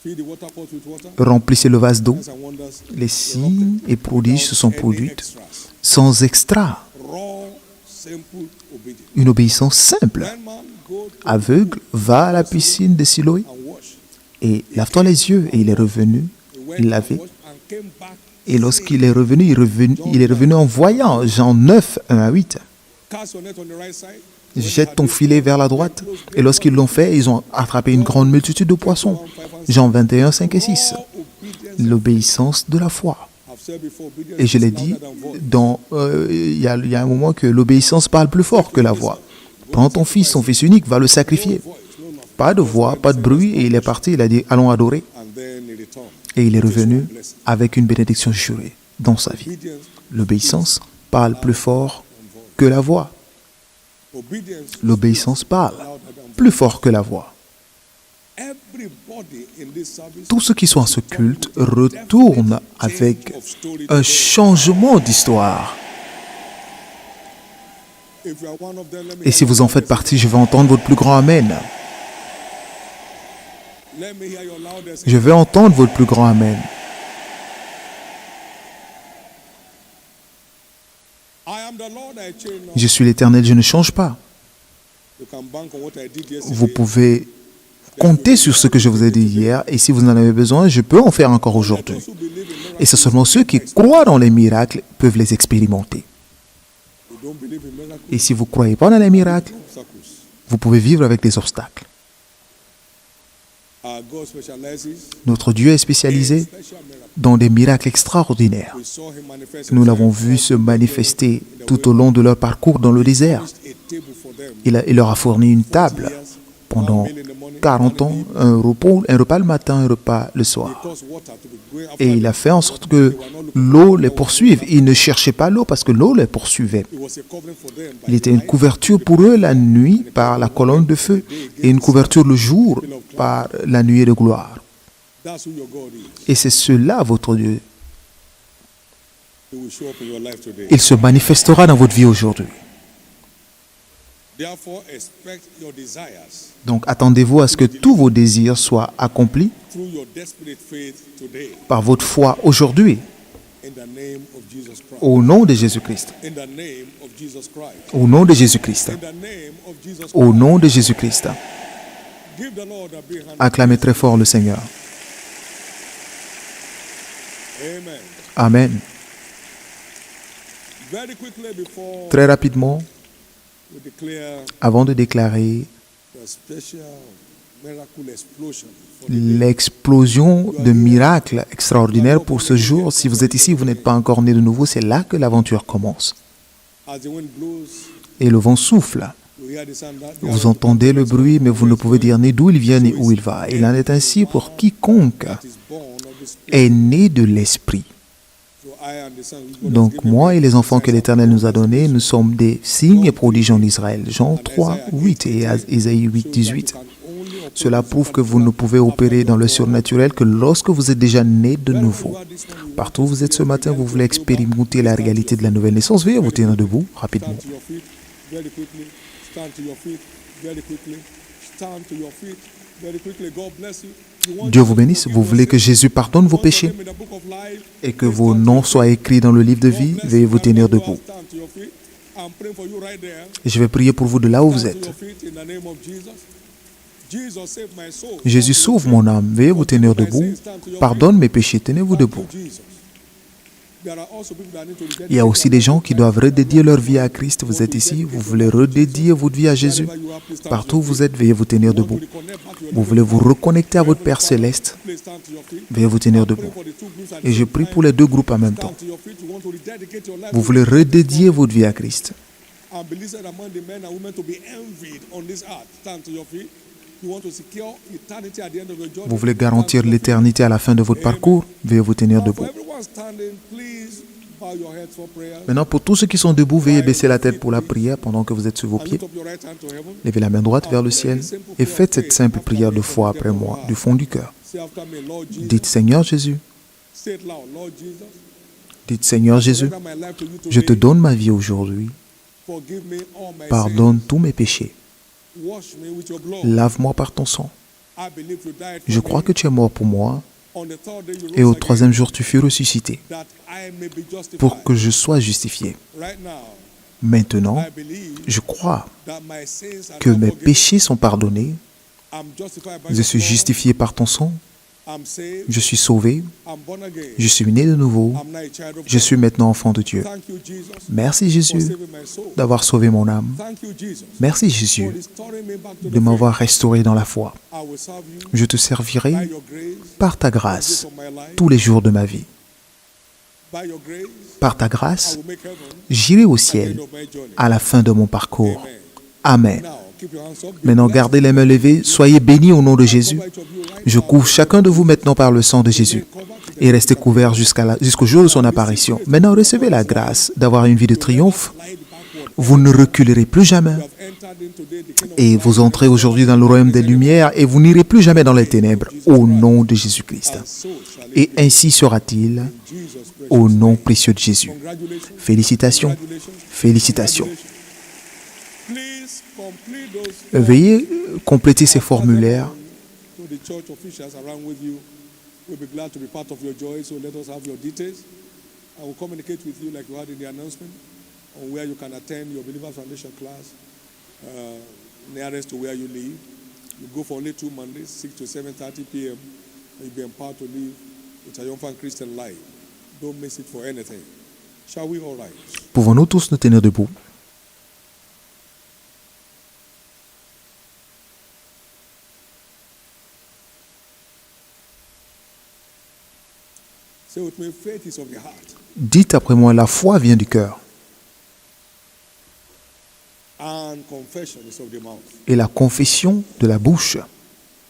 Fill the water pot with water. Remplissez le vase d'eau. Signs and wonders. Les signes et prodiges se sont Any produits extras. sans extra. Raw, simple obedience. Une obéissance simple. Blind man, go to Aveugle, va à la piscine de Siloé and wash. et lave-toi les yeux. Et il est revenu, He went il and lavait. washed and came back. Et lorsqu'il est revenu, il est revenu en voyant. Jean 9, 1 à 8. Cast your net on the right side. Jette ton filet vers la droite. Et lorsqu'ils l'ont fait, ils ont attrapé une grande multitude de poissons. Jean 21, 5 et 6. All obedience. L'obéissance de la foi. I've said before, obedience Et je l'ai is dit, louder than voice. il y a un moment que l'obéissance parle plus fort que la voix. Prends ton fils unique, va le sacrifier. Voice, no nothing. Pas de voix, pas de bruit. Et il est parti, il a dit, allons adorer. And then he returned. Et il est revenu avec une bénédiction jurée dans sa vie. Obedience. L'obéissance parle plus fort que la voix. Obedience. L'obéissance parle Louder than voice. plus fort que la voix. Everybody in this service. Tous ceux qui sont à ce culte retournent avec of story. un changement d'histoire. If you are one of them, let me Et si vous en faites partie, je vais entendre votre plus grand Amen. let me hear your loudest. Je vais entendre votre plus grand Amen. I am the Lord, I change not. Je suis l'Éternel, je ne change pas. You can bank on what I did yesterday. Vous pouvez compter sur ce que je vous ai dit hier, et si vous en avez besoin, je peux en faire encore aujourd'hui. Those who believe in miracles, Et c'est seulement ceux qui croient dans les miracles peuvent les expérimenter. you don't believe in miracles, Et si vous ne croyez pas dans les miracles, obstacles. vous pouvez vivre avec des obstacles. Our God specializes Notre Dieu est spécialisé special miracles. dans des miracles extraordinaires. We saw him manifest Nous l'avons vu se manifester tout au long de leur parcours dans le désert. a table for them. Il leur a fourni une table pendant 40 ans, un repas le matin, un repas le soir. Cause water to be going after Et il a fait en sorte que l'eau les poursuive. Ils ne cherchaient pas l'eau parce que l'eau les poursuivait. It was a covering for them. Il était une couverture pour eux la nuit par la colonne de feu et une couverture le jour par la nuée de gloire. That's who your God is. Et c'est cela votre Dieu. He will show up in your life today. Il se manifestera dans votre vie aujourd'hui. Therefore, expect your desires Donc attendez-vous à ce que tous vos désirs soient accomplis through your desperate faith today. par votre foi aujourd'hui, In the name of Jesus Christ. au nom de Jésus-Christ. In the name of Jesus Christ. Au nom de Jésus-Christ. In the name of Jesus Christ. Au nom de Jésus-Christ. Give the Lord a big hand. Acclamez très fort le Seigneur. Amen. Amen. Very quickly before Très rapidement, we declare avant de déclarer the special miracle explosion for the day. l'explosion de miracles extraordinaires pour ce jour, si vous êtes ici, vous n'êtes pas encore né de nouveau, c'est là que l'aventure commence. As the wind blows, Et le vent souffle. you hear the sound that Vous entendez le bruit, mais vous ne pouvez dire ni d'où il vient ni où il va. Il en est ainsi pour quiconque is born of the Spirit. est né de l'Esprit. So I and the Son, God has Donc given moi me et les enfants que l'Éternel nous a donnés, nous sommes des signes et prodiges en Israël. Jean 3, 8 et Isaïe 8, 18. can only operate Cela prouve que vous ne pouvez opérer dans le surnaturel que lorsque vous êtes déjà né de nouveau. Partout où vous êtes ce matin, vous voulez expérimenter la réalité de la nouvelle naissance. Veuillez vous tenir debout rapidement. stand to your feet very quickly. Stand to your feet very quickly. Stand to your feet very quickly. God bless you. You want Dieu vous bénisse. Vous voulez que Jésus pardonne vos péchés in the book of life. et que vos noms soient écrits dans le livre de vie. Veuillez vous tenir debout. Stand to your feet. I'm praying for you right there. Et je vais prier pour vous de là où vous Stand to êtes. your feet in the name of Jesus. Jesus save my soul. Jésus sauve mon âme. Veuillez vous tenir debout. Pardonne mes péchés. Tenez-vous debout. Jesus. There are also people that need to rededicate Il y a aussi des gens qui doivent redédier leur vie à Christ. Vous êtes ici, vous voulez redédier votre vie à Jésus. wherever you are, please stand Partout où vous êtes, veuillez vous tenir debout. to connect back to your Vous voulez vous reconnecter à votre Père céleste. please stand to your feet. Veuillez vous tenir debout. For the two groups at Et je prie pour les deux groupes en même temps. stand to your feet. You want to rededicate your life Vous voulez redédier votre vie à Christ. and be listed among the men and women to be envied on this earth. Stand to your feet. You want to secure eternity at the end of your journey. Vous voulez garantir l'éternité à la fin de votre parcours. Veuillez vous tenir For debout. everyone standing, please bow your heads for prayer. Maintenant, pour tous ceux qui sont debout, veuillez baisser la tête pour la prière pendant que vous êtes sur vos And pieds. lift up your right hand to heaven. Levez la main droite vers le ciel et faites cette simple prière de foi après moi, du fond du cœur. Say after me, Lord Jesus. Dites Seigneur Jésus, Say it loud, Lord Jesus. dites Seigneur Jésus, Surrender my life to you je te today. donne ma vie aujourd'hui. Forgive me all my Pardonne tous mes péchés. sins. Wash me with your blood. Lave-moi par ton sang. I believe you died Je for crois me. que tu es mort pour moi On the third day you et rose au troisième jour tu fus ressuscité that I may be justified. pour que je sois justifié. Right now, Maintenant, I believe je crois that my sins are que now mes forgiven. péchés sont pardonnés. I'm justified by Je your suis blood. justifié par ton sang. I'm saved. Je suis sauvé. I'm born again. Je suis né de nouveau. I'm now a child of Je God. suis maintenant enfant de Dieu. Thank you, Jesus, Merci for Jésus saving my soul. d'avoir sauvé mon âme. Thank you, Jesus, Merci for Jésus restoring me back to de the m'avoir faith. restauré dans la foi. I will serve you Je te by servirai your grace, par ta days grâce of my life. tous les jours de ma vie. By your grace, Par ta I grâce, will make heaven j'irai au at the end ciel of my journey. à la fin de mon parcours. Amen. Amen. Now, keep your hands up. Be Maintenant, blessed. gardez les mains levées. Soyez bénis au nom de Jésus. Cover each of you right Je now. couvre chacun de vous maintenant par le sang de Jésus. Et restez couverts jusqu'au jour de son apparition. Maintenant, recevez la grâce d'avoir une vie de triomphe. Slide backward. Vous ne reculerez plus jamais. You have entered into the kingdom Et of vous entrez aujourd'hui dans le royaume des lumières et vous n'irez plus jamais dans les ténèbres au nom de Jésus-Christ. God. So shall it Et ainsi sera-il be. Jesus precious. au nom précieux de Jésus. Congratulations. Félicitations, Congratulations. félicitations. Please complete those Veuillez compléter ces formulaires. to the church officials around with you. We'll be glad to be part of your joy, so let us have your details. I will communicate with you like you had in the announcement on where you can attend your Believer Foundation class nearest to where you live. You go for only 2 Mondays, 6 to 7:30 p.m. and you'll be empowered to live a triumphant Christian life. Don't miss it for anything. Shall we all rise? Pouvons-nous tous nous tenir debout? Say with me, faith is of the heart, Dites après moi, la foi vient du cœur and confession is of the mouth. et la confession de la bouche.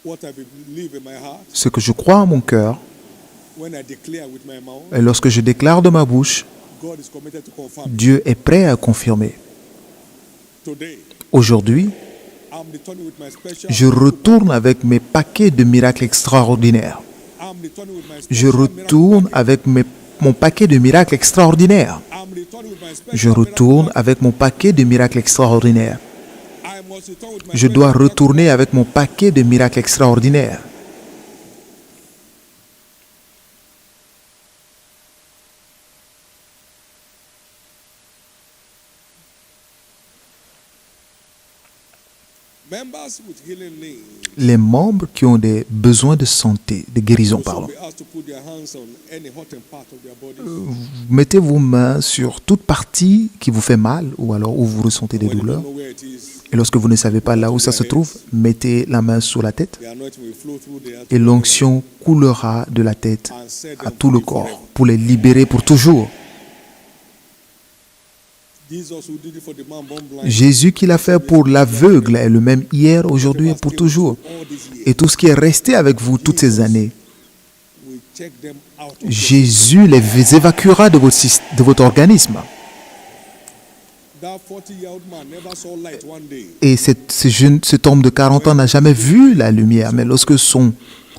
What I believe in my heart, Ce que je crois en mon cœur when I declare with my mouth, et lorsque je déclare de ma bouche, God is committed to confirm. Dieu est prêt à confirmer. Today, Aujourd'hui, I'm returning with my special. je retourne avec mes paquets de miracles extraordinaires. I'm I'm returning with my Je special retourne miracle avec mon paquet de miracles extraordinaires. package. I'm returning with my Je special retourne miracle avec mon paquet de miracles extraordinaires. package. I must return with my Je special dois miracle retourner package. avec mon paquet de miracles extraordinaires. Members with healing needs Les membres qui ont des besoins de santé, de guérison, will pardon, be asked to put their hands on any hurting part of their bodies. mettez vos mains sur toute partie qui vous fait mal ou alors où vous ressentez des When you douleurs. don't know where it is, Et lorsque vous ne savez pas là où ça se trouve, mettez la main sur la tête the anointing will flow through their et l'onction coulera de la tête and set à them tout le free forever. corps pour les libérer pour toujours. Jesus who did it for the man born blind Jésus qui l'a fait pour l'aveugle est le même hier, aujourd'hui et pour toujours. all these years Et tout ce qui est resté avec vous toutes ces années, will check them out of Jésus les évacuera de votre organisme. that 40-year-old man never saw light one day. Et cet homme de 40 ans n'a jamais vu la lumière, mais lorsque son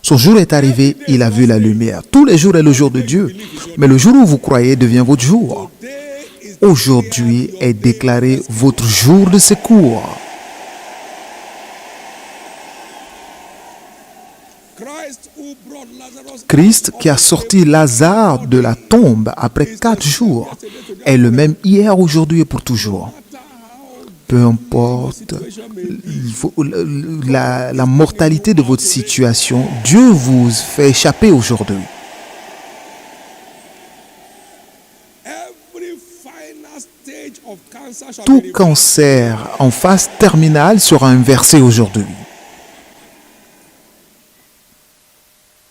jour est arrivé, il a vu la lumière. Tous les jours est le jour de Dieu, mais le jour où vous croyez devient votre jour. Today is Aujourd'hui est déclaré votre jour de secours. Christ who brought Lazarus Christ qui a sorti Lazare de la tombe après 4 jours est le même hier, aujourd'hui et pour toujours. Peu importe la mortalité de votre situation, Dieu vous fait échapper aujourd'hui. every final stage of cancer shall Tout be reversed. cancer en phase terminale sera inversé aujourd'hui.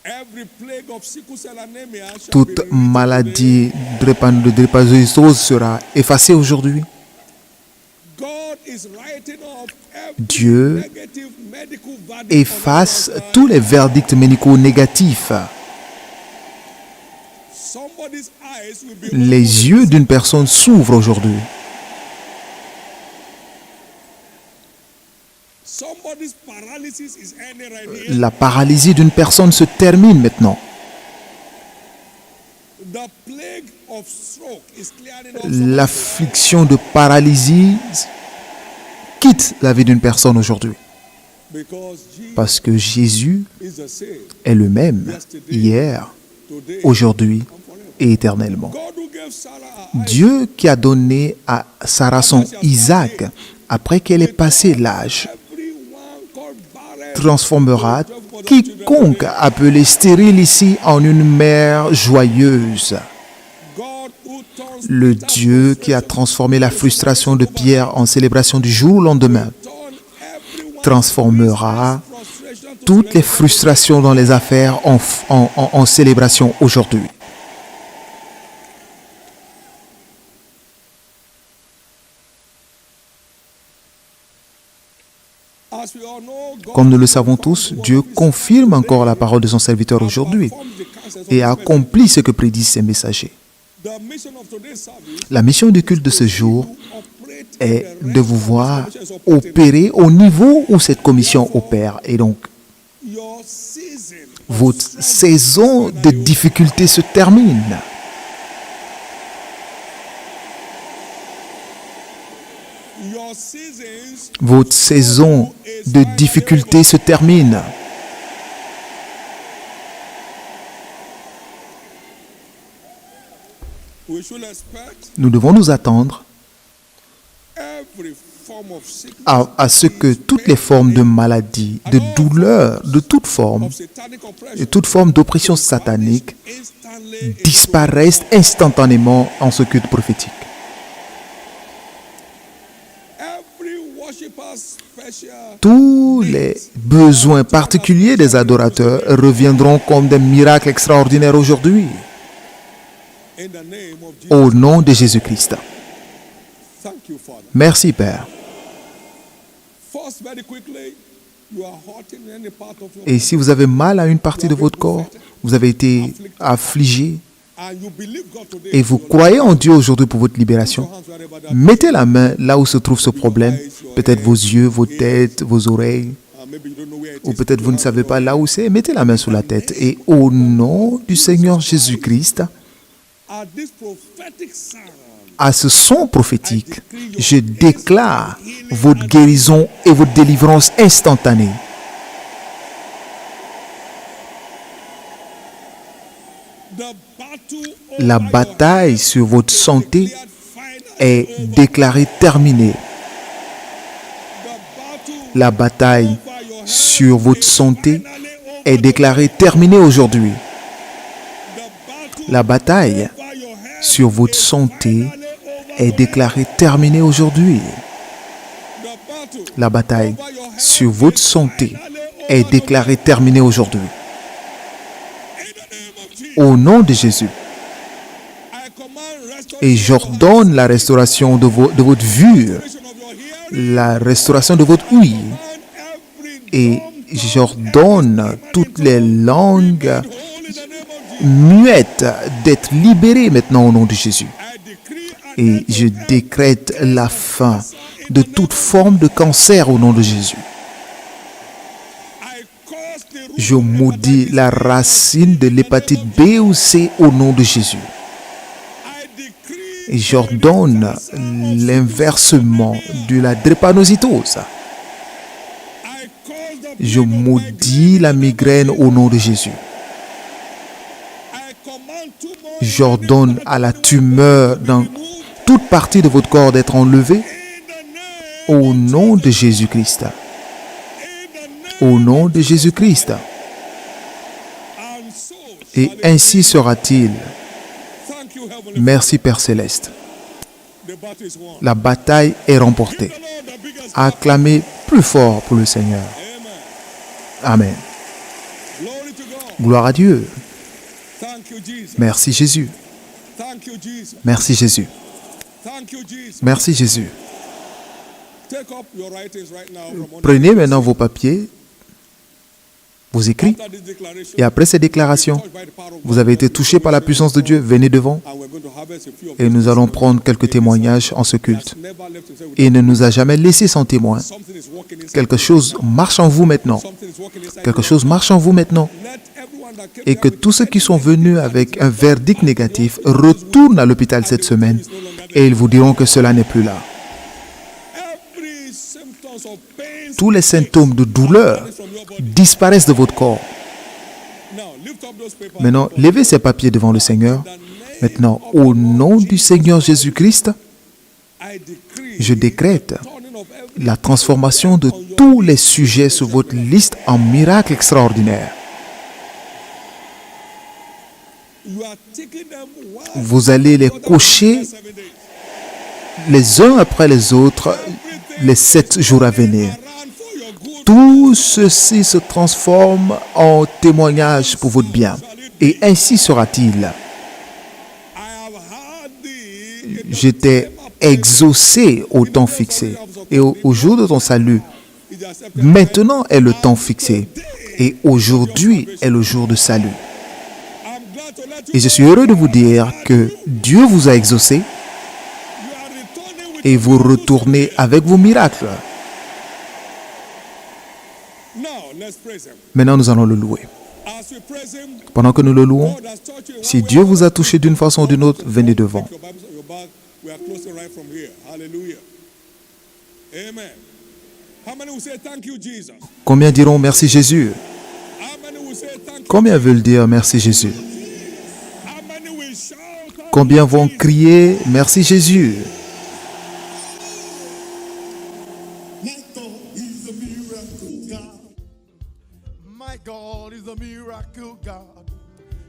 Every plague of sickle cell anemia shall be Toute reversed maladie de drépanocytose sera effacée aujourd'hui. today. God is writing off every Dieu negative medical verdict efface on our lives. tous les verdicts médicaux négatifs. Somebody's eyes will be Les yeux d'une personne s'ouvrent aujourd'hui. Somebody's paralysis is ending right here. La paralysie d'une personne se termine maintenant. The plague of stroke is clearing up somebody's L'affliction de paralysie quitte la vie d'une personne aujourd'hui. life because Jesus Parce que Jésus is the same est le même hier, today aujourd'hui and forever. et éternellement. God who gave Sarah her eyes Dieu qui a donné à Sarah son Isaac, après qu'elle ait passé l'âge, everyone called barren transformera quiconque appelé stérile ici en une mère joyeuse. God who turns Le Dieu qui a transformé la frustration de Pierre en célébration du jour au lendemain turn everyone transformera frustration to toutes les frustrations dans les affaires en célébration aujourd'hui. As we all know, God Comme nous le savons tous, Dieu confirme encore la parole de son serviteur aujourd'hui performs the counsels of et his message. accomplit ce que prédisent ses messagers. The mission of today's service La mission du culte de ce jour operate est in the de vous voir realm of this commission is opérer au niveau où cette commission opère. Et donc, your season votre saison de difficulté se termine. your seasons Votre saison de difficulté se termine. we should expect Nous devons nous attendre every form of sickness à ce que toutes les formes de maladie, de douleur, de toute forme, of satanic et oppression toute forme d'oppression satanique instantly disparaissent instantanément en ce culte prophétique. every worshipper's special Tous les besoins particuliers des adorateurs reviendront comme des miracles extraordinaires aujourd'hui, in the name of Jesus. au nom de Jésus-Christ. Thank you, Father. Merci, Père. First, very quickly, you are hurting in any part of your Et si vous avez mal à une partie de votre corps, vous avez été affligé and you believe God today. et vous croyez en Dieu aujourd'hui pour votre libération, Your hands wherever that mettez la main là où se trouve ce problème, peut-être vos yeux, vos têtes, vos oreilles, maybe you don't know where Ou peut-être vous ne savez pas là où c'est. Mettez la main sur la tête. Et au nom du Seigneur Jésus-Christ, à ce son prophétique, je déclare votre guérison et votre délivrance instantanée. La bataille sur votre santé est déclarée terminée. La bataille sur votre santé est déclarée terminée aujourd'hui. La bataille sur votre santé est déclarée terminée aujourd'hui. La bataille sur votre santé est déclarée terminée aujourd'hui. Au nom de Jésus. Et j'ordonne la restauration de votre vue, la restauration de votre ouïe. Et j'ordonne toutes les langues muettes d'être libérées maintenant au nom de Jésus. Et je décrète la fin de toute forme de cancer au nom de Jésus. Je maudis la racine de l'hépatite B ou C au nom de Jésus. Et j'ordonne l'inversement de la drépanocytose. Je maudis la migraine au nom de Jésus. J'ordonne à la tumeur dans toute partie de votre corps d'être enlevée au nom de Jésus-Christ. Au nom de Jésus-Christ. Et ainsi sera-t-il. Merci Père Céleste. La bataille est remportée. Acclamez plus fort pour le Seigneur. Amen. Gloire à Dieu. Merci Jésus. Merci Jésus. Merci Jésus. Prenez maintenant vos papiers, vos écrits, et après ces déclarations, vous avez été touché par la puissance de Dieu, venez devant, et nous allons prendre quelques témoignages en ce culte. Il ne nous a jamais laissé sans témoin. Quelque chose marche en vous maintenant. Quelque chose marche en vous maintenant. Et que tous ceux qui sont venus avec un verdict négatif retournent à l'hôpital cette semaine, et ils vous diront que cela n'est plus là. Tous les symptômes de douleur disparaissent de votre corps. Maintenant, levez ces papiers devant le Seigneur. Maintenant, au nom du Seigneur Jésus-Christ, je décrète la transformation de tous les sujets sur votre liste en miracle extraordinaire. Vous allez les cocher les uns après les autres les 7 jours à venir. Tout ceci se transforme en témoignage pour votre bien. Et ainsi sera-t-il. J'étais exaucé au temps fixé. Et au jour de ton salut, maintenant est le temps fixé. Et aujourd'hui est le jour de salut. Et je suis heureux de vous dire que Dieu vous a exaucé et vous retournez avec vos miracles. Maintenant, nous allons le louer. Pendant que nous le louons, si Dieu vous a touché d'une façon ou d'une autre, venez devant. Combien diront merci Jésus? Combien veulent dire merci Jésus? Combien vont crier merci Jésus? My God is a miracle God.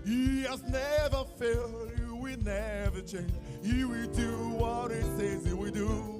He has never failed. He will never change. He will do what he says he will do.